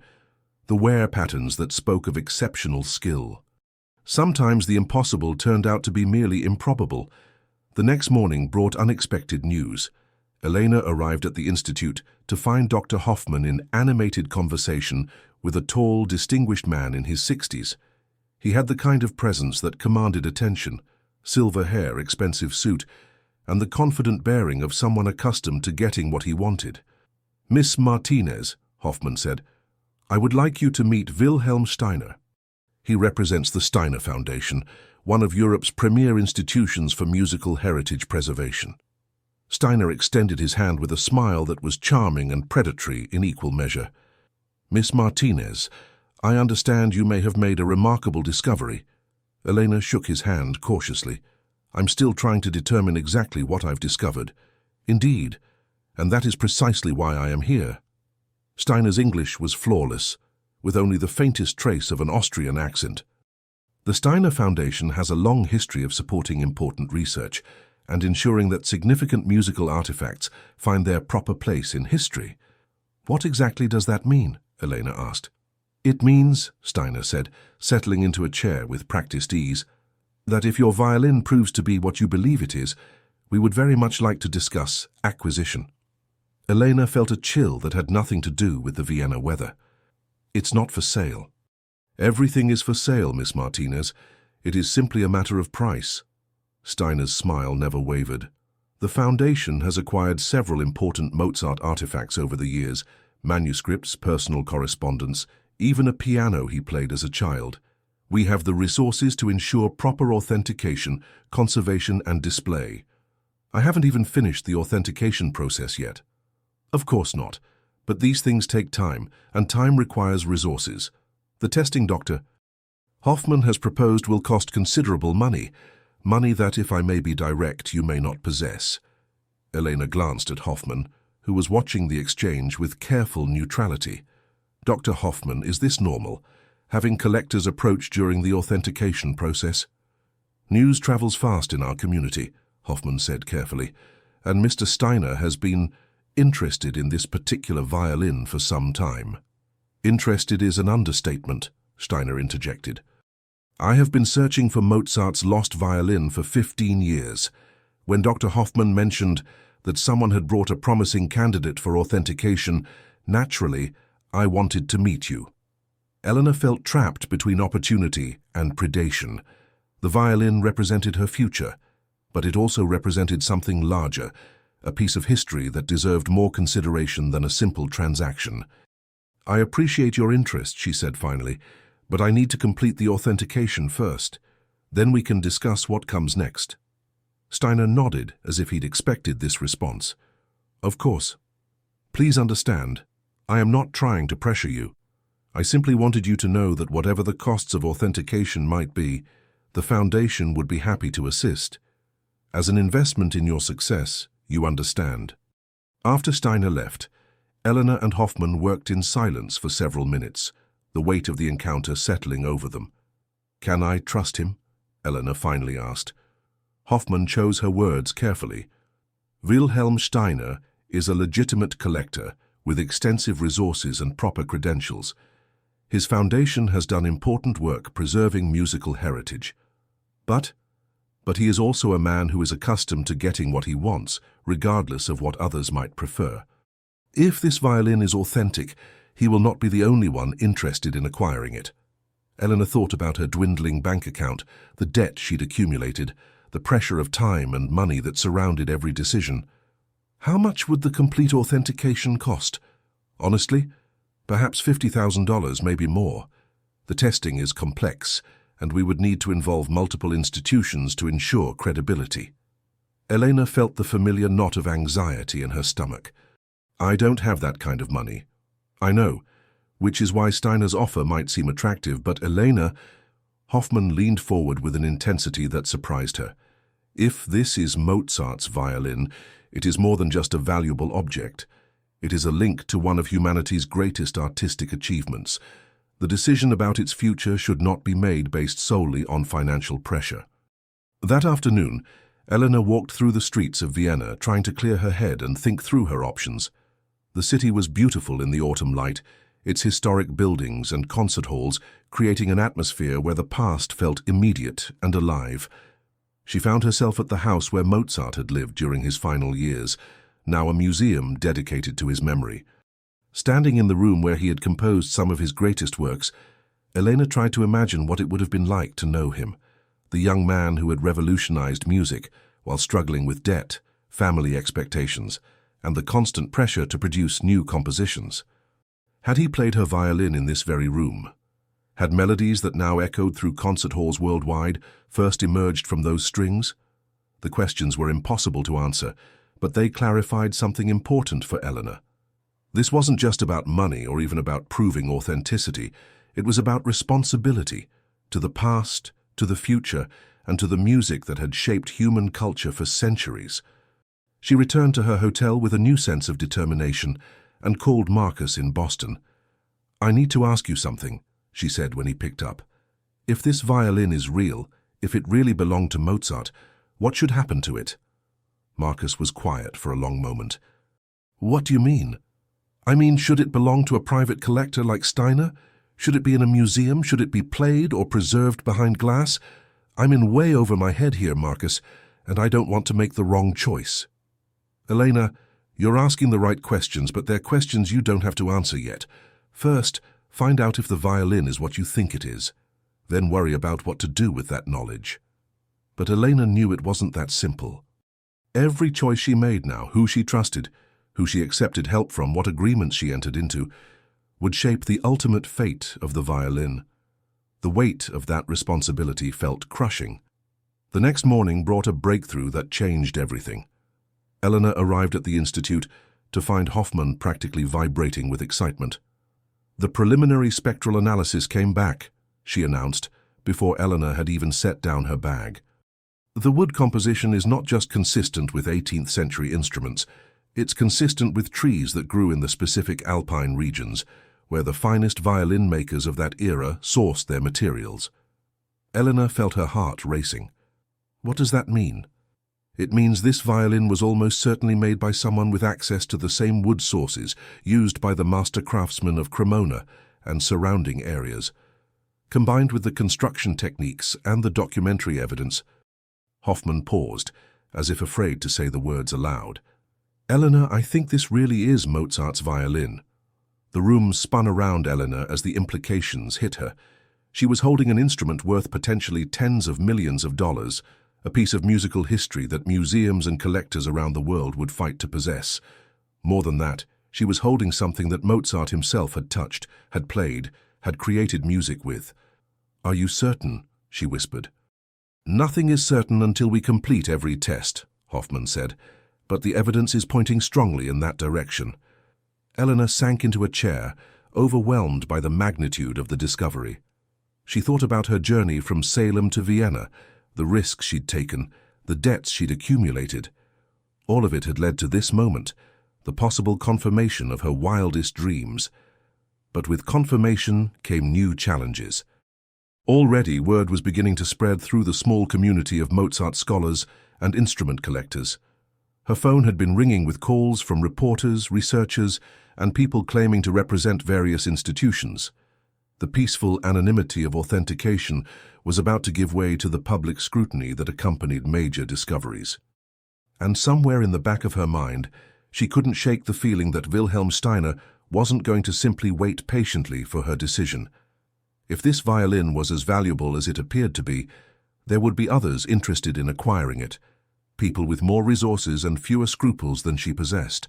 the wear patterns that spoke of exceptional skill. Sometimes the impossible turned out to be merely improbable. The next morning brought unexpected news. Elena arrived at the Institute to find Dr. Hoffmann in animated conversation with a tall, distinguished man in his 60s. He had the kind of presence that commanded attention, silver hair, expensive suit, and the confident bearing of someone accustomed to getting what he wanted. "Miss Martinez," Hoffmann said, "I would like you to meet Wilhelm Steiner. He represents the Steiner Foundation, one of Europe's premier institutions for musical heritage preservation." Steiner extended his hand with a smile that was charming and predatory in equal measure. "Miss Martinez, I understand you may have made a remarkable discovery." Elena shook his hand cautiously. "I'm still trying to determine exactly what I've discovered." "Indeed, and that is precisely why I am here." Steiner's English was flawless, with only the faintest trace of an Austrian accent. "The Steiner Foundation has a long history of supporting important research, and ensuring that significant musical artifacts find their proper place in history. What exactly does that mean? Elena asked. It means, Steiner said, settling into a chair with practiced ease, that if your violin proves to be what you believe it is, we would very much like to discuss acquisition. Elena felt a chill that had nothing to do with the Vienna weather. It's not for sale. Everything is for sale, Miss Martinez. It is simply a matter of price. Steiner's smile never wavered. The Foundation has acquired several important Mozart artifacts over the years, manuscripts, personal correspondence, even a piano he played as a child. We have the resources to ensure proper authentication, conservation, and display. I haven't even finished the authentication process yet. Of course not, but these things take time, and time requires resources. The testing doctor Hoffman has proposed will cost considerable money that, if I may be direct, you may not possess. Elena glanced at Hoffman, who was watching the exchange with careful neutrality. Dr. Hoffman, is this normal, having collectors approach during the authentication process? News travels fast in our community, Hoffman said carefully, and Mr. Steiner has been interested in this particular violin for some time. Interested is an understatement, Steiner interjected. I have been searching for Mozart's lost violin for 15 years. When Dr. Hoffman mentioned that someone had brought a promising candidate for authentication, naturally, I wanted to meet you. Elena felt trapped between opportunity and predation. The violin represented her future, but it also represented something larger, a piece of history that deserved more consideration than a simple transaction. I appreciate your interest, she said finally, but I need to complete the authentication first. Then we can discuss what comes next. Steiner nodded as if he'd expected this response. Of course. Please understand, I am not trying to pressure you. I simply wanted you to know that whatever the costs of authentication might be, the Foundation would be happy to assist. As an investment in your success, you understand. After Steiner left, Elena and Hoffman worked in silence for several minutes, the weight of the encounter settling over them. Can I trust him? Elena finally asked. Hoffman chose her words carefully. Wilhelm Steiner is a legitimate collector with extensive resources and proper credentials. His foundation has done important work preserving musical heritage. But he is also a man who is accustomed to getting what he wants, regardless of what others might prefer. If this violin is authentic, he will not be the only one interested in acquiring it. Elena thought about her dwindling bank account, the debt she'd accumulated, the pressure of time and money that surrounded every decision. How much would the complete authentication cost? Honestly, perhaps $50,000, maybe more. The testing is complex, and we would need to involve multiple institutions to ensure credibility. Elena felt the familiar knot of anxiety in her stomach. I don't have that kind of money. I know, which is why Steiner's offer might seem attractive, but Elena... Hoffman leaned forward with an intensity that surprised her. If this is Mozart's violin, it is more than just a valuable object. It is a link to one of humanity's greatest artistic achievements. The decision about its future should not be made based solely on financial pressure. That afternoon, Elena walked through the streets of Vienna, trying to clear her head and think through her options. The city was beautiful in the autumn light, its historic buildings and concert halls creating an atmosphere where the past felt immediate and alive. She found herself at the house where Mozart had lived during his final years, now a museum dedicated to his memory. Standing in the room where he had composed some of his greatest works, Elena tried to imagine what it would have been like to know him, the young man who had revolutionized music while struggling with debt, family expectations, and the constant pressure to produce new compositions. Had he played her violin in this very room? Had melodies that now echoed through concert halls worldwide first emerged from those strings? The questions were impossible to answer, but they clarified something important for Elena. This wasn't just about money or even about proving authenticity. It was about responsibility to the past, to the future, and to the music that had shaped human culture for centuries. She returned to her hotel with a new sense of determination and called Marcus in Boston. I need to ask you something, she said when he picked up. If this violin is real, if it really belonged to Mozart, what should happen to it? Marcus was quiet for a long moment. What do you mean? I mean, should it belong to a private collector like Steiner? Should it be in a museum? Should it be played or preserved behind glass? I'm in way over my head here, Marcus, and I don't want to make the wrong choice. Elena, you're asking the right questions, but they're questions you don't have to answer yet. First, find out if the violin is what you think it is. Then worry about what to do with that knowledge. But Elena knew it wasn't that simple. Every choice she made now, who she trusted, who she accepted help from, what agreements she entered into, would shape the ultimate fate of the violin. The weight of that responsibility felt crushing. The next morning brought a breakthrough that changed everything. Elena arrived at the institute to find Hoffman practically vibrating with excitement. The preliminary spectral analysis came back, she announced, before Elena had even set down her bag. The wood composition is not just consistent with 18th century instruments, it's consistent with trees that grew in the specific alpine regions, where the finest violin makers of that era sourced their materials. Elena felt her heart racing. What does that mean? It means this violin was almost certainly made by someone with access to the same wood sources used by the master craftsmen of Cremona and surrounding areas. Combined with the construction techniques and the documentary evidence, Hoffman paused, as if afraid to say the words aloud. Elena, I think this really is Mozart's violin. The room spun around Elena as the implications hit her. She was holding an instrument worth potentially tens of millions of dollars, a piece of musical history that museums and collectors around the world would fight to possess. More than that, she was holding something that Mozart himself had touched, had played, had created music with. Are you certain? She whispered. Nothing is certain until we complete every test, Hoffman said, but the evidence is pointing strongly in that direction. Elena sank into a chair, overwhelmed by the magnitude of the discovery. She thought about her journey from Salem to Vienna, the risks she'd taken, the debts she'd accumulated. All of it had led to this moment, the possible confirmation of her wildest dreams. But with confirmation came new challenges. Already word was beginning to spread through the small community of Mozart scholars and instrument collectors. Her phone had been ringing with calls from reporters, researchers, and people claiming to represent various institutions. The peaceful anonymity of authentication was about to give way to the public scrutiny that accompanied major discoveries. And somewhere in the back of her mind, she couldn't shake the feeling that Wilhelm Steiner wasn't going to simply wait patiently for her decision. If this violin was as valuable as it appeared to be, there would be others interested in acquiring it, people with more resources and fewer scruples than she possessed.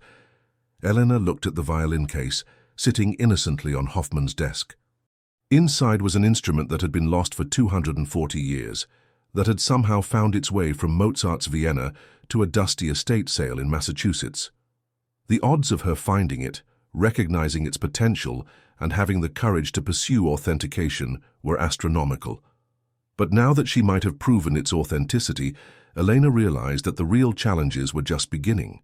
Elena looked at the violin case, sitting innocently on Hoffman's desk. Inside was an instrument that had been lost for 240 years, that had somehow found its way from Mozart's Vienna to a dusty estate sale in Massachusetts. The odds of her finding it, recognizing its potential, and having the courage to pursue authentication were astronomical. But now that she might have proven its authenticity, Elena realized that the real challenges were just beginning.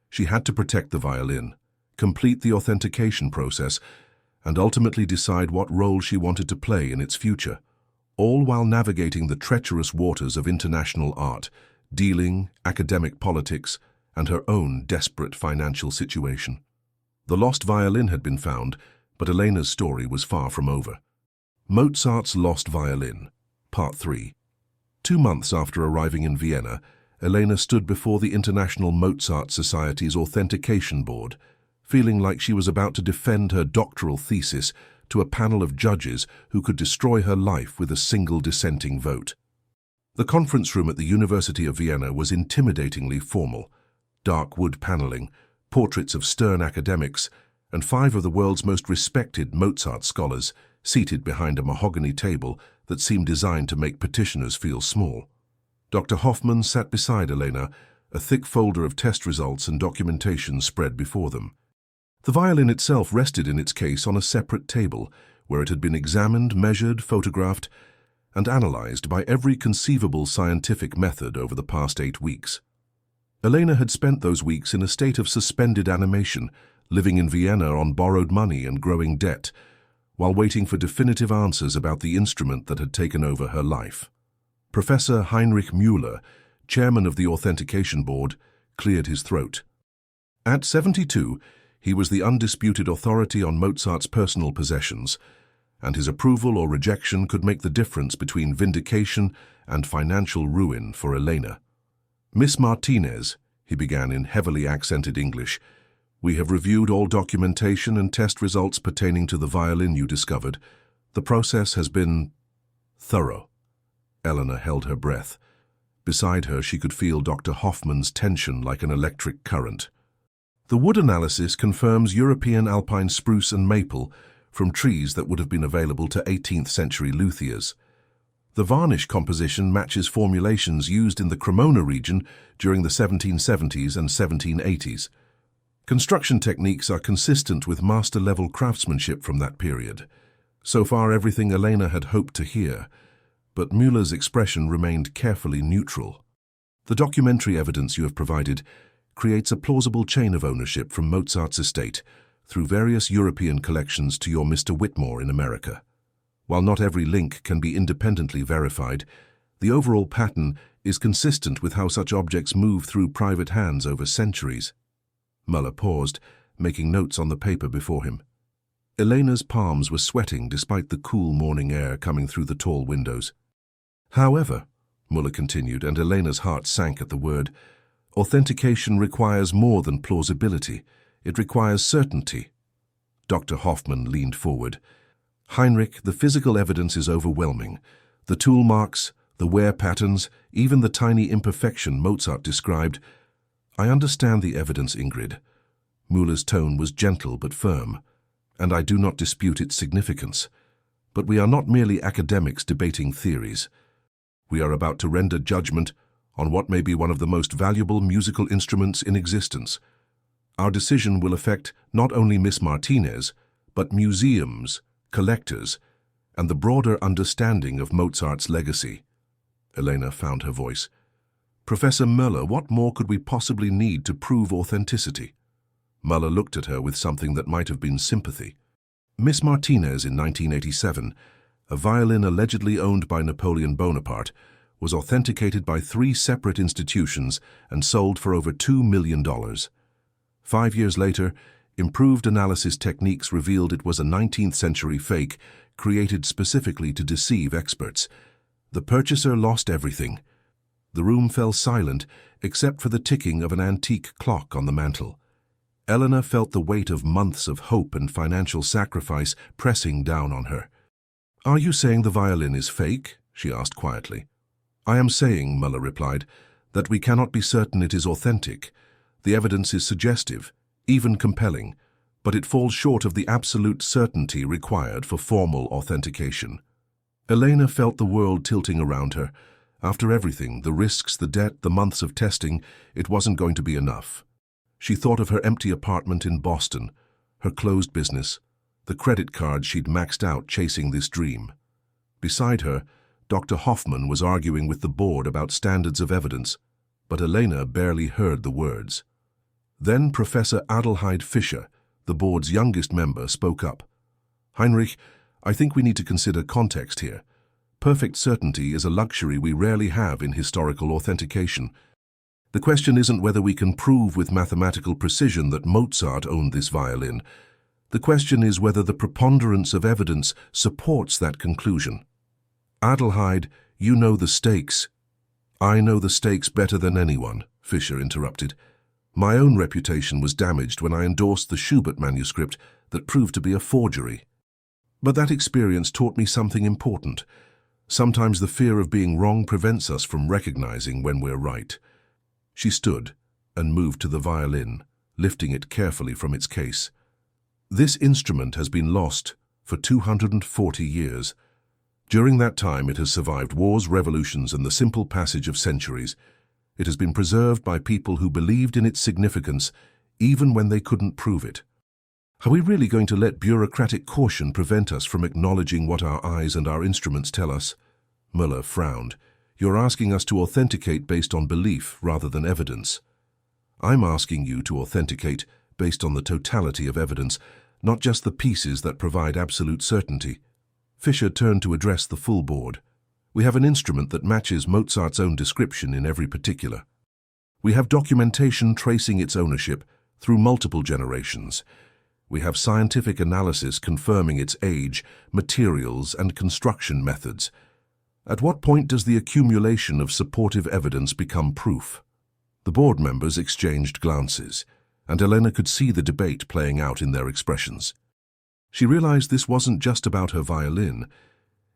She had to protect the violin, complete the authentication process, and ultimately decide what role she wanted to play in its future, all while navigating the treacherous waters of international art, dealing, academic politics, and her own desperate financial situation. The lost violin had been found, but Elena's story was far from over. Mozart's Lost Violin, Part 3. 2 months after arriving in Vienna, Elena stood before the International Mozart Society's Authentication Board, feeling like she was about to defend her doctoral thesis to a panel of judges who could destroy her life with a single dissenting vote. The conference room at the University of Vienna was intimidatingly formal. Dark wood paneling, portraits of stern academics, and 5 of the world's most respected Mozart scholars seated behind a mahogany table that seemed designed to make petitioners feel small. Dr. Hoffman sat beside Elena, a thick folder of test results and documentation spread before them. The violin itself rested in its case on a separate table, where it had been examined, measured, photographed, and analyzed by every conceivable scientific method over the past 8 weeks. Elena had spent those weeks in a state of suspended animation, living in Vienna on borrowed money and growing debt, while waiting for definitive answers about the instrument that had taken over her life. Professor Heinrich Müller, chairman of the Authentication Board, cleared his throat. At 72, he was the undisputed authority on Mozart's personal possessions, and his approval or rejection could make the difference between vindication and financial ruin for Elena. "Miss Martinez," he began in heavily accented English, "we have reviewed all documentation and test results pertaining to the violin you discovered. The process has been thorough." Elena held her breath. Beside her, she could feel Dr. Hoffman's tension like an electric current. "The wood analysis confirms European alpine spruce and maple from trees that would have been available to 18th century luthiers. The varnish composition matches formulations used in the Cremona region during the 1770s and 1780s. Construction techniques are consistent with master-level craftsmanship from that period. So far, everything Elena had hoped to hear, but Müller's expression remained carefully neutral. "The documentary evidence you have provided creates a plausible chain of ownership from Mozart's estate through various European collections to your Mr. Whitmore in America. While not every link can be independently verified, the overall pattern is consistent with how such objects move through private hands over centuries." Müller paused, making notes on the paper before him. Elena's palms were sweating despite the cool morning air coming through the tall windows. "However," Müller continued, and Elena's heart sank at the word, "authentication requires more than plausibility. It requires certainty." Dr. Hoffman leaned forward. "Heinrich, the physical evidence is overwhelming. The tool marks, the wear patterns, even the tiny imperfection Mozart described. I understand the evidence, Ingrid." Müller's tone was gentle but firm, "and I do not dispute its significance. But we are not merely academics debating theories. We are about to render judgment on what may be one of the most valuable musical instruments in existence. Our decision will affect not only Miss Martinez, but museums, collectors, and the broader understanding of Mozart's legacy." Elena found her voice. "Professor Müller, what more could we possibly need to prove authenticity?" Müller looked at her with something that might have been sympathy. "Miss Martinez in 1987, a violin allegedly owned by Napoleon Bonaparte, was authenticated by 3 separate institutions and sold for over $2 million. 5 years later, improved analysis techniques revealed it was a 19th century fake created specifically to deceive experts. The purchaser lost everything. The room fell silent except for the ticking of an antique clock on the mantel. Elena felt the weight of months of hope and financial sacrifice pressing down on her. "Are you saying the violin is fake?" she asked quietly. "I am saying," Müller replied, "that we cannot be certain it is authentic. The evidence is suggestive, even compelling, but it falls short of the absolute certainty required for formal authentication." Elena felt the world tilting around her. After everything, the risks, the debt, the months of testing, it wasn't going to be enough. She thought of her empty apartment in Boston, her closed business, the credit card she'd maxed out chasing this dream. Beside her, Dr. Hoffman was arguing with the board about standards of evidence, but Elena barely heard the words. Then Professor Adelheid Fischer, the board's youngest member, spoke up. "Heinrich, I think we need to consider context here. Perfect certainty is a luxury we rarely have in historical authentication. The question isn't whether we can prove with mathematical precision that Mozart owned this violin. The question is whether the preponderance of evidence supports that conclusion." "Adelheid, you know the stakes." "I know the stakes better than anyone," Fischer interrupted. "My own reputation was damaged when I endorsed the Schubert manuscript that proved to be a forgery. But that experience taught me something important. Sometimes the fear of being wrong prevents us from recognizing when we're right." She stood and moved to the violin, lifting it carefully from its case. "This instrument has been lost for 240 years. During that time, it has survived wars, revolutions, and the simple passage of centuries. It has been preserved by people who believed in its significance, even when they couldn't prove it. Are we really going to let bureaucratic caution prevent us from acknowledging what our eyes and our instruments tell us?" Müller frowned. "You're asking us to authenticate based on belief rather than evidence. I'm asking you to authenticate based on the totality of evidence, not just the pieces that provide absolute certainty." Fischer turned to address the full board. "We have an instrument that matches Mozart's own description in every particular. We have documentation tracing its ownership through multiple generations. We have scientific analysis confirming its age, materials, and construction methods. At what point does the accumulation of supportive evidence become proof? The board members exchanged glances, and Elena could see the debate playing out in their expressions. She realized this wasn't just about her violin.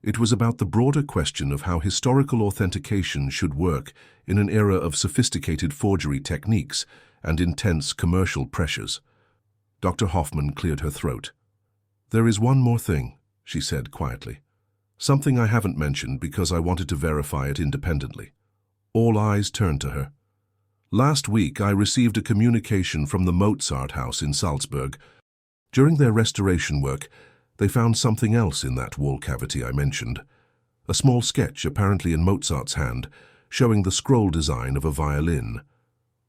It was about the broader question of how historical authentication should work in an era of sophisticated forgery techniques and intense commercial pressures. Dr. Hoffman cleared her throat. "There is one more thing," she said quietly. "Something I haven't mentioned because I wanted to verify it independently." All eyes turned to her. "Last week I received a communication from the Mozart house in Salzburg. During their restoration work, they found something else in that wall cavity I mentioned. A small sketch, apparently in Mozart's hand, showing the scroll design of a violin.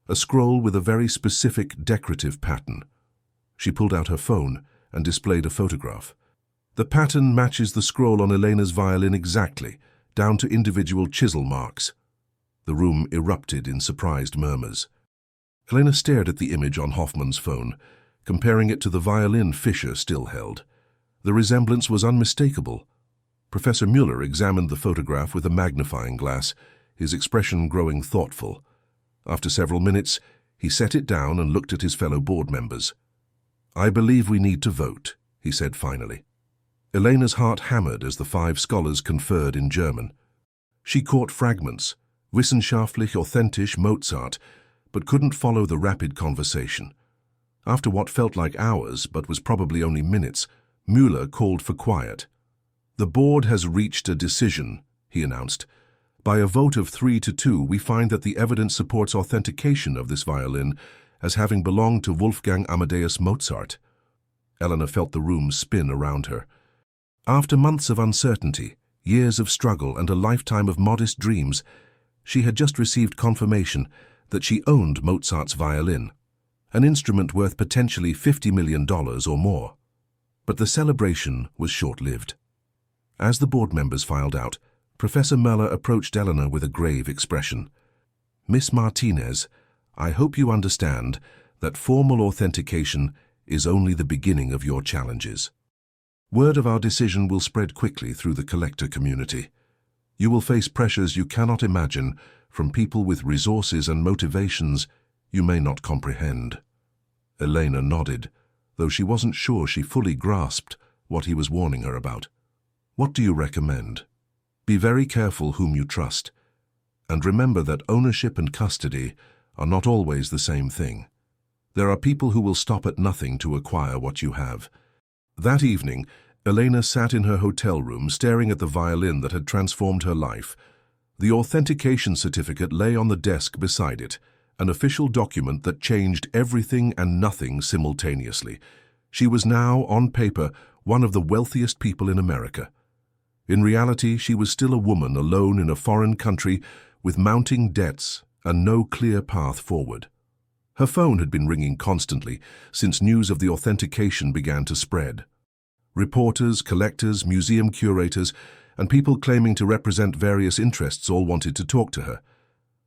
A scroll with a very specific decorative pattern." She pulled out her phone and displayed a photograph. "The pattern matches the scroll on Elena's violin exactly, down to individual chisel marks." The room erupted in surprised murmurs. Elena stared at the image on Hoffman's phone, comparing it to the violin Fischer still held. The resemblance was unmistakable. Professor Müller examined the photograph with a magnifying glass, his expression growing thoughtful. After several minutes, he set it down and looked at his fellow board members. "I believe we need to vote," he said finally. Elena's heart hammered as the 5 scholars conferred in German. She caught fragments, wissenschaftlich authentisch Mozart, but couldn't follow the rapid conversation. After what felt like hours, but was probably only minutes, Müller called for quiet. "The board has reached a decision," he announced. "By a vote of 3-2, we find that the evidence supports authentication of this violin as having belonged to Wolfgang Amadeus Mozart." Elena felt the room spin around her. After months of uncertainty, years of struggle, and a lifetime of modest dreams, she had just received confirmation that she owned Mozart's violin, an instrument worth potentially $50 million or more. But the celebration was short-lived. As the board members filed out, Professor Möller approached Elena with a grave expression. "Miss Martinez, I hope you understand that formal authentication is only the beginning of your challenges. Word of our decision will spread quickly through the collector community. You will face pressures you cannot imagine from people with resources and motivations you may not comprehend." Elena nodded, though she wasn't sure she fully grasped what he was warning her about. "What do you recommend? Be very careful whom you trust, and remember that ownership and custody are not always the same thing. There are people who will stop at nothing to acquire what you have." That evening, Elena sat in her hotel room staring at the violin that had transformed her life. The authentication certificate lay on the desk beside it, an official document that changed everything and nothing simultaneously. She was now, on paper, one of the wealthiest people in America. In reality, she was still a woman alone in a foreign country with mounting debts and no clear path forward. Her phone had been ringing constantly since news of the authentication began to spread. Reporters, collectors, museum curators, and people claiming to represent various interests all wanted to talk to her.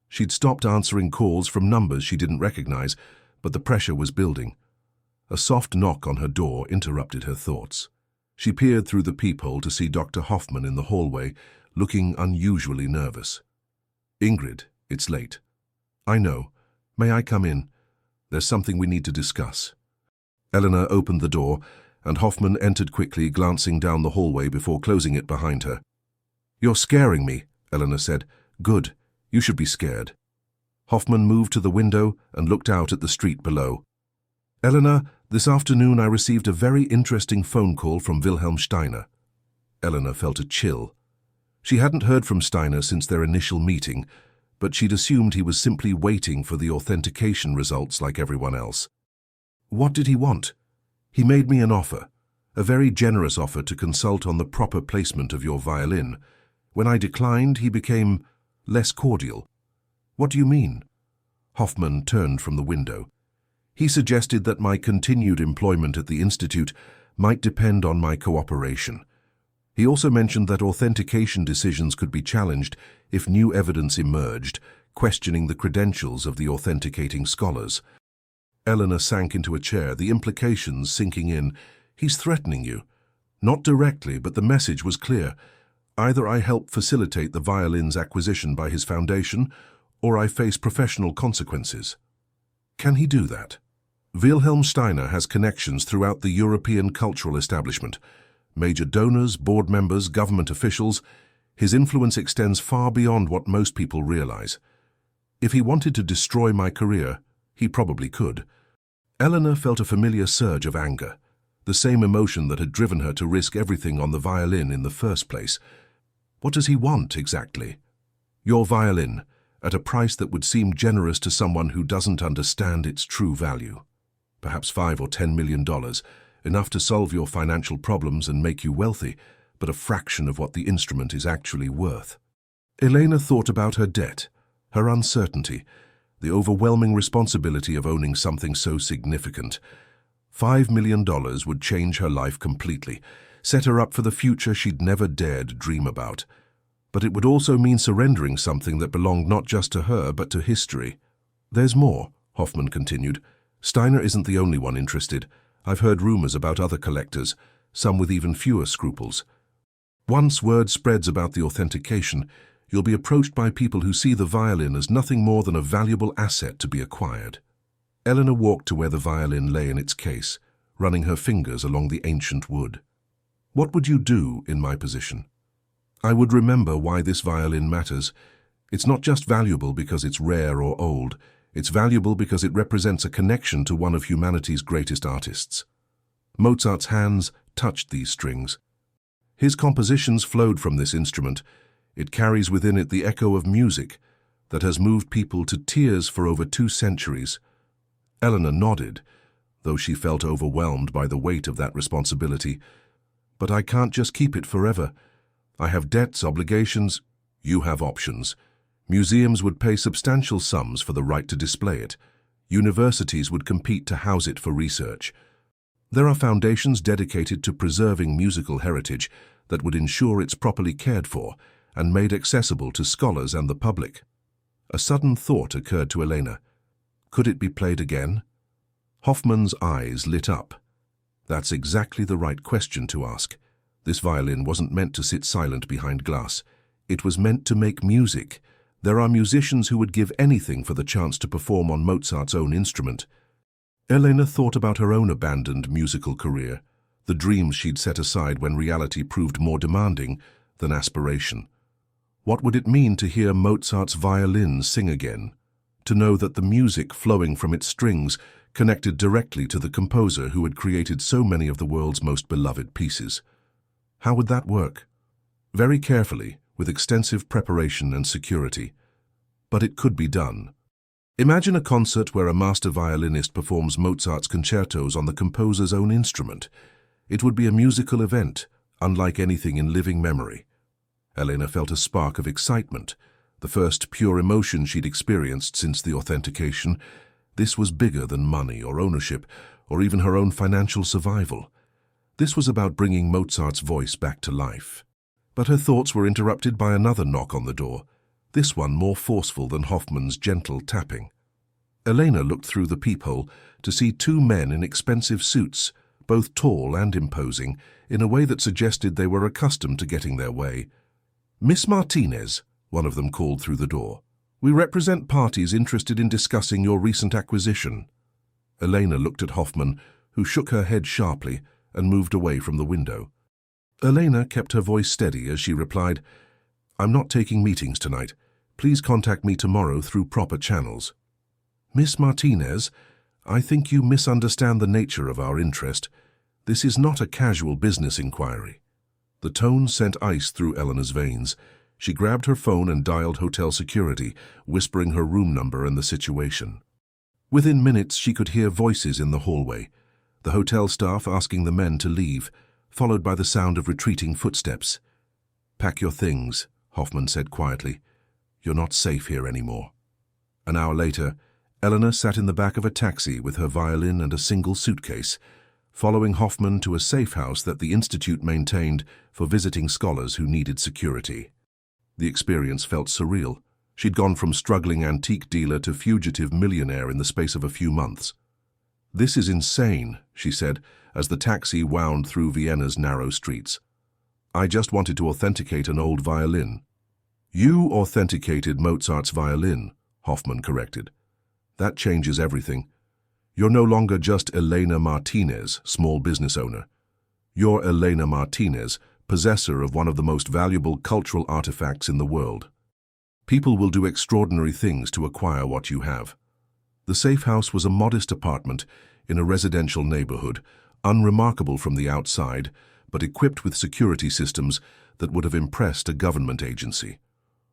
She'd stopped answering calls from numbers she didn't recognize, but the pressure was building. A soft knock on her door interrupted her thoughts. She peered through the peephole to see Dr. Hoffman in the hallway, looking unusually nervous. "Ingrid, it's late." "I know. May I come in? There's something we need to discuss." Elena opened the door, and Hoffman entered quickly, glancing down the hallway before closing it behind her. "You're scaring me," Elena said. "Good. You should be scared." Hoffman moved to the window and looked out at the street below. "Elena, this afternoon I received a very interesting phone call from Wilhelm Steiner." Elena felt a chill. She hadn't heard from Steiner since their initial meeting, but she'd assumed he was simply waiting for the authentication results like everyone else. "What did he want?" "He made me an offer, a very generous offer to consult on the proper placement of your violin. When I declined, he became less cordial." "What do you mean?" Hoffman turned from the window. "He suggested that my continued employment at the Institute might depend on my cooperation. He also mentioned that authentication decisions could be challenged if new evidence emerged, questioning the credentials of the authenticating scholars. Eleanor sank into a chair, the implications sinking in. He's threatening you. Not directly, but the message was clear. Either I help facilitate the violin's acquisition by his foundation, or I face professional consequences. Can he do that? Wilhelm Steiner has connections throughout the European cultural establishment. Major donors, board members, government officials. His influence extends far beyond what most people realize. If he wanted to destroy my career, he probably could. Eleanor felt a familiar surge of anger, the same emotion that had driven her to risk everything on the violin in the first place. What does he want, exactly? Your violin, at a price that would seem generous to someone who doesn't understand its true value. Perhaps $5 or $10 million, enough to solve your financial problems and make you wealthy, but a fraction of what the instrument is actually worth. Elena thought about her debt, her uncertainty, the overwhelming responsibility of owning something so significant. $5 million would change her life completely, set her up for the future she'd never dared dream about. But it would also mean surrendering something that belonged not just to her, but to history. There's more, Hoffman continued. Steiner isn't the only one interested. I've heard rumors about other collectors, some with even fewer scruples. Once word spreads about the authentication, you'll be approached by people who see the violin as nothing more than a valuable asset to be acquired. Eleanor walked to where the violin lay in its case, running her fingers along the ancient wood. What would you do in my position? I would remember why this violin matters. It's not just valuable because it's rare or old. It's valuable because it represents a connection to one of humanity's greatest artists. Mozart's hands touched these strings. His compositions flowed from this instrument. It carries within it the echo of music that has moved people to tears for over 2 centuries. Eleanor nodded, though she felt overwhelmed by the weight of that responsibility. But I can't just keep it forever. I have debts, obligations. You have options. Museums would pay substantial sums for the right to display it. Universities would compete to house it for research. There are foundations dedicated to preserving musical heritage that would ensure it's properly cared for and made accessible to scholars and the public. A sudden thought occurred to Elena. Could it be played again? Hoffman's eyes lit up. That's exactly the right question to ask. This violin wasn't meant to sit silent behind glass. It was meant to make music. There are musicians who would give anything for the chance to perform on Mozart's own instrument. Elena thought about her own abandoned musical career, the dreams she'd set aside when reality proved more demanding than aspiration. What would it mean to hear Mozart's violin sing again? To know that the music flowing from its strings connected directly to the composer who had created so many of the world's most beloved pieces. How would that work? Very carefully, with extensive preparation and security. But it could be done. Imagine a concert where a master violinist performs Mozart's concertos on the composer's own instrument. It would be a musical event, unlike anything in living memory. Elena felt a spark of excitement, the first pure emotion she'd experienced since the authentication. This was bigger than money or ownership, or even her own financial survival. This was about bringing Mozart's voice back to life. But her thoughts were interrupted by another knock on the door, this one more forceful than Hoffman's gentle tapping. Elena looked through the peephole to see 2 men in expensive suits, both tall and imposing, in a way that suggested they were accustomed to getting their way. "Miss Martinez," one of them called through the door. "We represent parties interested in discussing your recent acquisition." Elena looked at Hoffman, who shook her head sharply and moved away from the window. Elena kept her voice steady as she replied, "I'm not taking meetings tonight. Please contact me tomorrow through proper channels." "Miss Martinez, I think you misunderstand the nature of our interest. This is not a casual business inquiry." The tone sent ice through Eleanor's veins. She grabbed her phone and dialed hotel security, whispering her room number and the situation. Within minutes, she could hear voices in the hallway, the hotel staff asking the men to leave, followed by the sound of retreating footsteps. "Pack your things," Hoffman said quietly. "You're not safe here anymore." An hour later, Eleanor sat in the back of a taxi with her violin and a single suitcase, following Hoffman to a safe house that the Institute maintained for visiting scholars who needed security. The experience felt surreal, She'd gone from struggling antique dealer to fugitive millionaire in the space of a few months. "This is insane," she said, as the taxi wound through Vienna's narrow streets. "I just wanted to authenticate an old violin." "You authenticated Mozart's violin," Hoffman corrected. "That changes everything. You're no longer just Elena Martinez, small business owner. You're Elena Martinez, possessor of one of the most valuable cultural artifacts in the world. People will do extraordinary things to acquire what you have." The safe house was a modest apartment in a residential neighborhood, unremarkable from the outside, but equipped with security systems that would have impressed a government agency.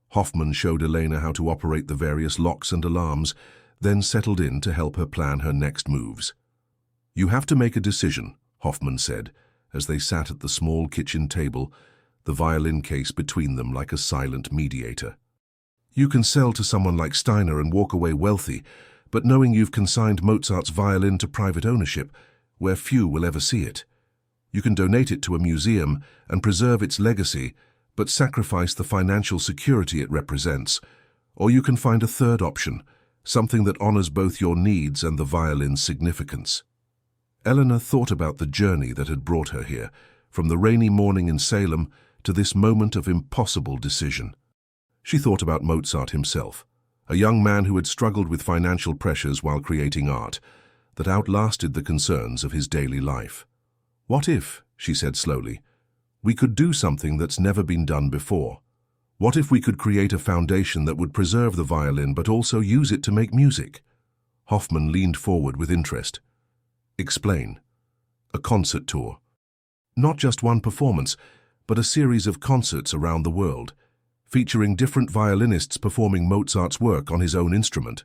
Hoffman showed Elena how to operate the various locks and alarms, then settled in to help her plan her next moves. "You have to make a decision," Hoffman said, as they sat at the small kitchen table, the violin case between them like a silent mediator. "You can sell to someone like Steiner and walk away wealthy, but knowing you've consigned Mozart's violin to private ownership, where few will ever see it. You can donate it to a museum and preserve its legacy, but sacrifice the financial security it represents. Or you can find a third option, something that honors both your needs and the violin's significance." Eleanor thought about the journey that had brought her here, from the rainy morning in Salem to this moment of impossible decision. She thought about Mozart himself, a young man who had struggled with financial pressures while creating art that outlasted the concerns of his daily life. "What if," she said slowly, "we could do something that's never been done before? What if we could create a foundation that would preserve the violin but also use it to make music?" Hoffman leaned forward with interest. "Explain." "A concert tour. Not just one performance, but a series of concerts around the world, featuring different violinists performing Mozart's work on his own instrument.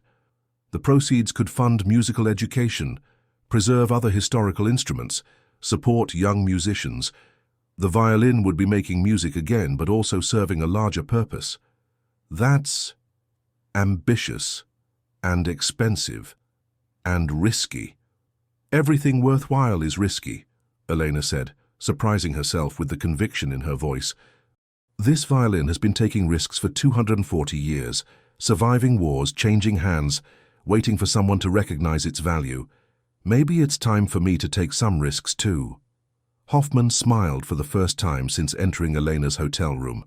The proceeds could fund musical education, preserve other historical instruments, support young musicians. The violin would be making music again, but also serving a larger purpose. That's ambitious and expensive and risky." "Everything worthwhile is risky," Elena said, surprising herself with the conviction in her voice. "This violin has been taking risks for 240 years, surviving wars, changing hands, waiting for someone to recognize its value. Maybe it's time for me to take some risks too." Hoffman smiled for the first time since entering Elena's hotel room.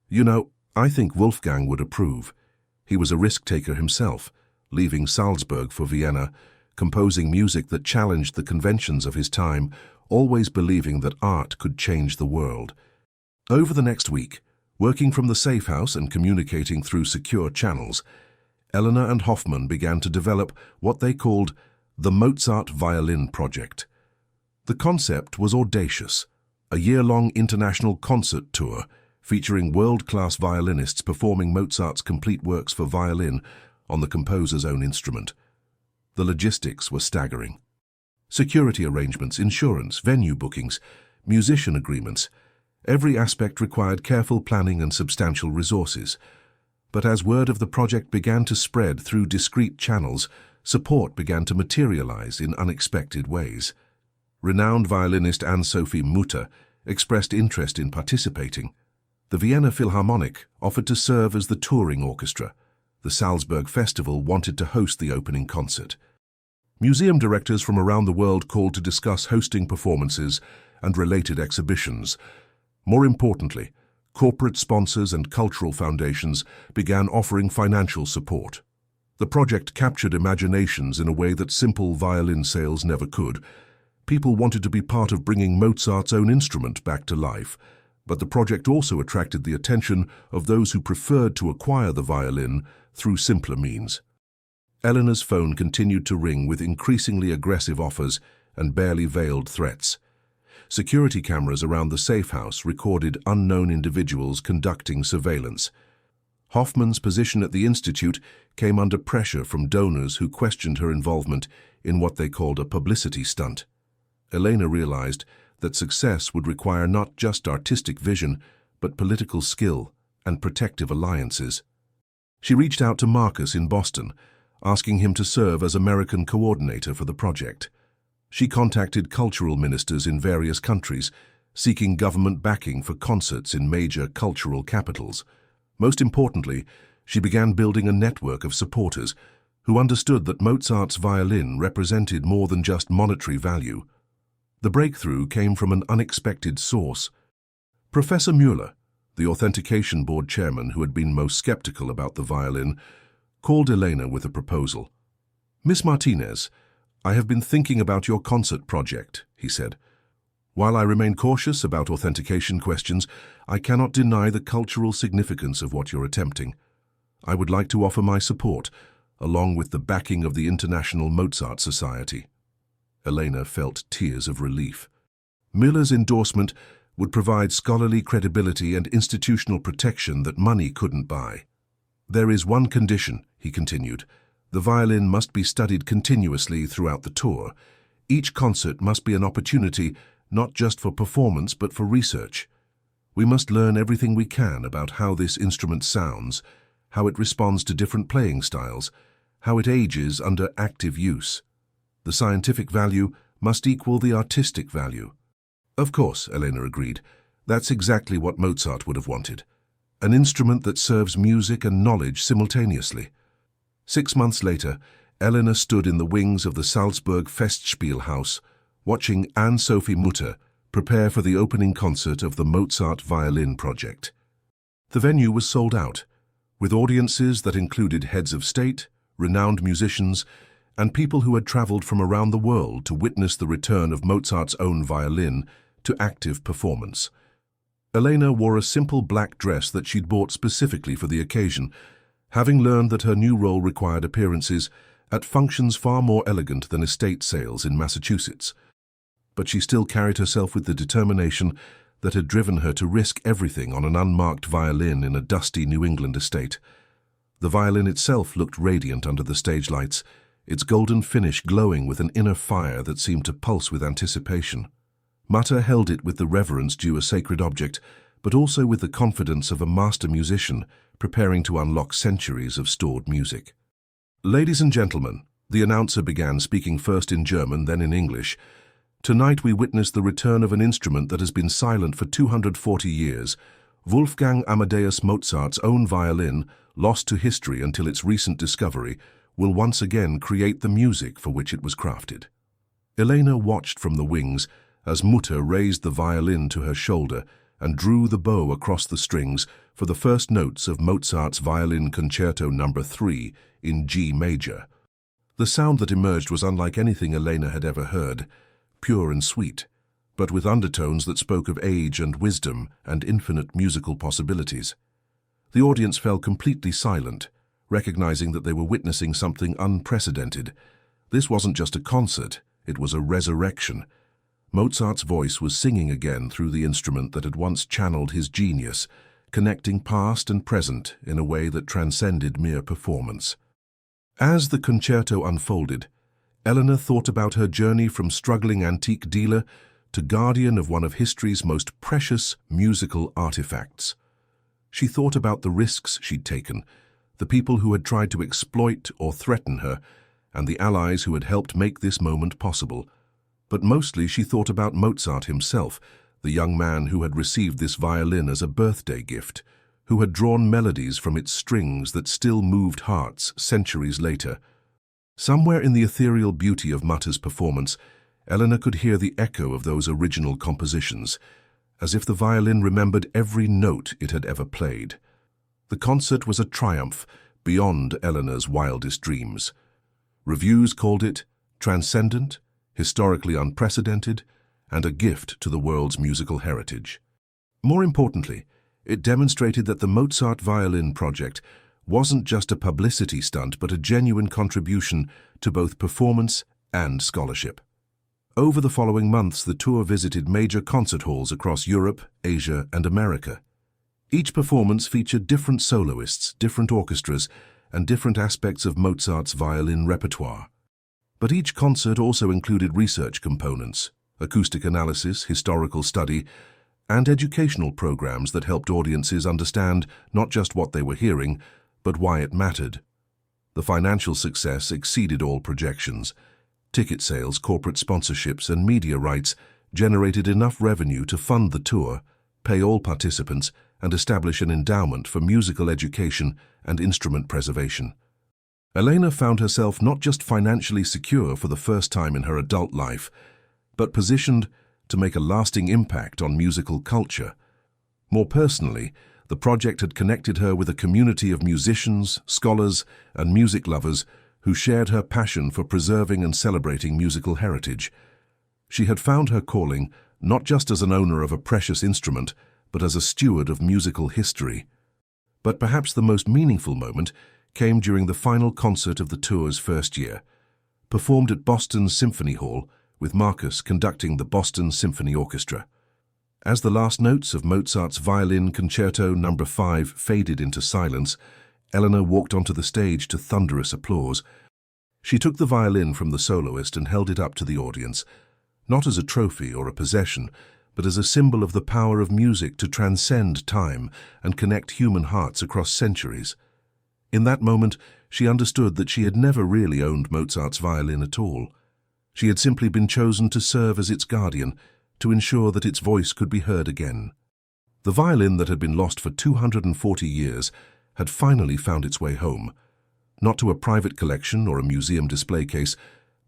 "You know, I think Wolfgang would approve. He was a risk-taker himself, leaving Salzburg for Vienna, composing music that challenged the conventions of his time, always believing that art could change the world." Over the next week, working from the safe house and communicating through secure channels, Eleanor and Hoffman began to develop what they called the Mozart Violin Project. The concept was audacious, a year-long international concert tour featuring world-class violinists performing Mozart's complete works for violin on the composer's own instrument. The logistics were staggering. Security arrangements, insurance, venue bookings, musician agreements, every aspect required careful planning and substantial resources. But as word of the project began to spread through discreet channels, support began to materialize in unexpected ways. Renowned violinist Anne-Sophie Mutter expressed interest in participating. The Vienna Philharmonic offered to serve as the touring orchestra. The Salzburg Festival wanted to host the opening concert. Museum directors from around the world called to discuss hosting performances and related exhibitions. More importantly, corporate sponsors and cultural foundations began offering financial support. The project captured imaginations in a way that simple violin sales never could. People wanted to be part of bringing Mozart's own instrument back to life, but the project also attracted the attention of those who preferred to acquire the violin through simpler means. Eleanor's phone continued to ring with increasingly aggressive offers and barely veiled threats. Security cameras around the safe house recorded unknown individuals conducting surveillance. Hoffman's position at the Institute came under pressure from donors who questioned her involvement in what they called a publicity stunt. Elena realized that success would require not just artistic vision, but political skill and protective alliances. She reached out to Marcus in Boston, asking him to serve as American coordinator for the project. She contacted cultural ministers in various countries, seeking government backing for concerts in major cultural capitals. Most importantly, She began building a network of supporters who understood that Mozart's violin represented more than just monetary value. The breakthrough came from an unexpected source. Professor Müller, the authentication board chairman who had been most skeptical about the violin, called Elena with a proposal. "Miss Martinez, I have been thinking about your concert project," he said. "While I remain cautious about authentication questions, I cannot deny the cultural significance of what you're attempting. I would like to offer my support, along with the backing of the International Mozart Society." Elena felt tears of relief. Müller's endorsement would provide scholarly credibility and institutional protection that money couldn't buy. "There is one condition," he continued. "The violin must be studied continuously throughout the tour. Each concert must be an opportunity not just for performance but for research. We must learn everything we can about how this instrument sounds, how it responds to different playing styles, how it ages under active use. The scientific value must equal the artistic value." "Of course," Elena agreed. "That's exactly what Mozart would have wanted. An instrument that serves music and knowledge simultaneously." 6 months later, Elena stood in the wings of the Salzburg Festspielhaus, watching Anne-Sophie Mutter prepare for the opening concert of the Mozart Violin Project. The venue was sold out, with audiences that included heads of state, renowned musicians, and people who had traveled from around the world to witness the return of Mozart's own violin to active performance. Elena wore a simple black dress that she'd bought specifically for the occasion, having learned that her new role required appearances at functions far more elegant than estate sales in Massachusetts. But she still carried herself with the determination that had driven her to risk everything on an unmarked violin in a dusty New England estate. The violin itself looked radiant under the stage lights, its golden finish glowing with an inner fire that seemed to pulse with anticipation. Mutter held it with the reverence due a sacred object, but also with the confidence of a master musician preparing to unlock centuries of stored music. "Ladies and gentlemen," the announcer began, speaking first in German, then in English, "tonight we witness the return of an instrument that has been silent for 240 years. Wolfgang Amadeus Mozart's own violin, lost to history until its recent discovery, will once again create the music for which it was crafted." Elena watched from the wings as Mutter raised the violin to her shoulder and drew the bow across the strings for the first notes of Mozart's Violin Concerto No. 3 in G major. The sound that emerged was unlike anything Elena had ever heard, pure and sweet, but with undertones that spoke of age and wisdom and infinite musical possibilities. The audience fell completely silent, recognizing that they were witnessing something unprecedented. This wasn't just a concert, it was a resurrection. Mozart's voice was singing again through the instrument that had once channeled his genius, connecting past and present in a way that transcended mere performance. As the concerto unfolded, Elena thought about her journey from struggling antique dealer to guardian of one of history's most precious musical artifacts. She thought about the risks she'd taken, the people who had tried to exploit or threaten her, and the allies who had helped make this moment possible. But mostly she thought about Mozart himself, the young man who had received this violin as a birthday gift, who had drawn melodies from its strings that still moved hearts centuries later. Somewhere in the ethereal beauty of Mutter's performance, Elena could hear the echo of those original compositions, as if the violin remembered every note it had ever played. The concert was a triumph beyond Elena's wildest dreams. Reviews called it transcendent, historically unprecedented, and a gift to the world's musical heritage. More importantly, it demonstrated that the Mozart Violin Project wasn't just a publicity stunt but a genuine contribution to both performance and scholarship. Over the following months, the tour visited major concert halls across Europe, Asia, and America. Each performance featured different soloists, different orchestras, and different aspects of Mozart's violin repertoire. But each concert also included research components, acoustic analysis, historical study, and educational programs that helped audiences understand not just what they were hearing, but why it mattered. The financial success exceeded all projections. Ticket sales, corporate sponsorships, and media rights generated enough revenue to fund the tour, pay all participants, and establish an endowment for musical education and instrument preservation. Elena found herself not just financially secure for the first time in her adult life, but positioned to make a lasting impact on musical culture. More personally, the project had connected her with a community of musicians, scholars, and music lovers who shared her passion for preserving and celebrating musical heritage. She had found her calling not just as an owner of a precious instrument, but as a steward of musical history. But perhaps the most meaningful moment came during the final concert of the tour's first year, performed at Boston's Symphony Hall, with Marcus conducting the Boston Symphony Orchestra. As the last notes of Mozart's Violin Concerto No. 5 faded into silence, Eleanor walked onto the stage to thunderous applause. She took the violin from the soloist and held it up to the audience, not as a trophy or a possession, but as a symbol of the power of music to transcend time and connect human hearts across centuries. In that moment, she understood that she had never really owned Mozart's violin at all. She had simply been chosen to serve as its guardian, to ensure that its voice could be heard again. The violin that had been lost for 240 years had finally found its way home, not to a private collection or a museum display case,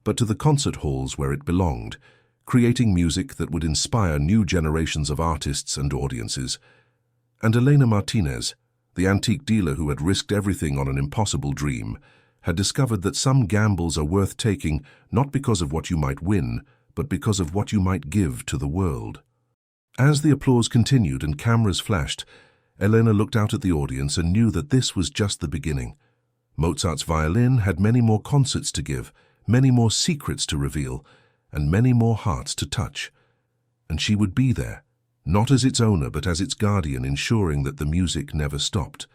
but to the concert halls where it belonged, creating music that would inspire new generations of artists and audiences. And Elena Martinez, the antique dealer who had risked everything on an impossible dream, had discovered that some gambles are worth taking not because of what you might win, but because of what you might give to the world. As the applause continued and cameras flashed, Elena looked out at the audience and knew that this was just the beginning. Mozart's violin had many more concerts to give, many more secrets to reveal, and many more hearts to touch. And she would be there, not as its owner but as its guardian, ensuring that the music never stopped.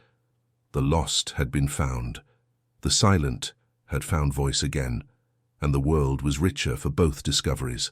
The lost had been found, the silent had found voice again, and the world was richer for both discoveries.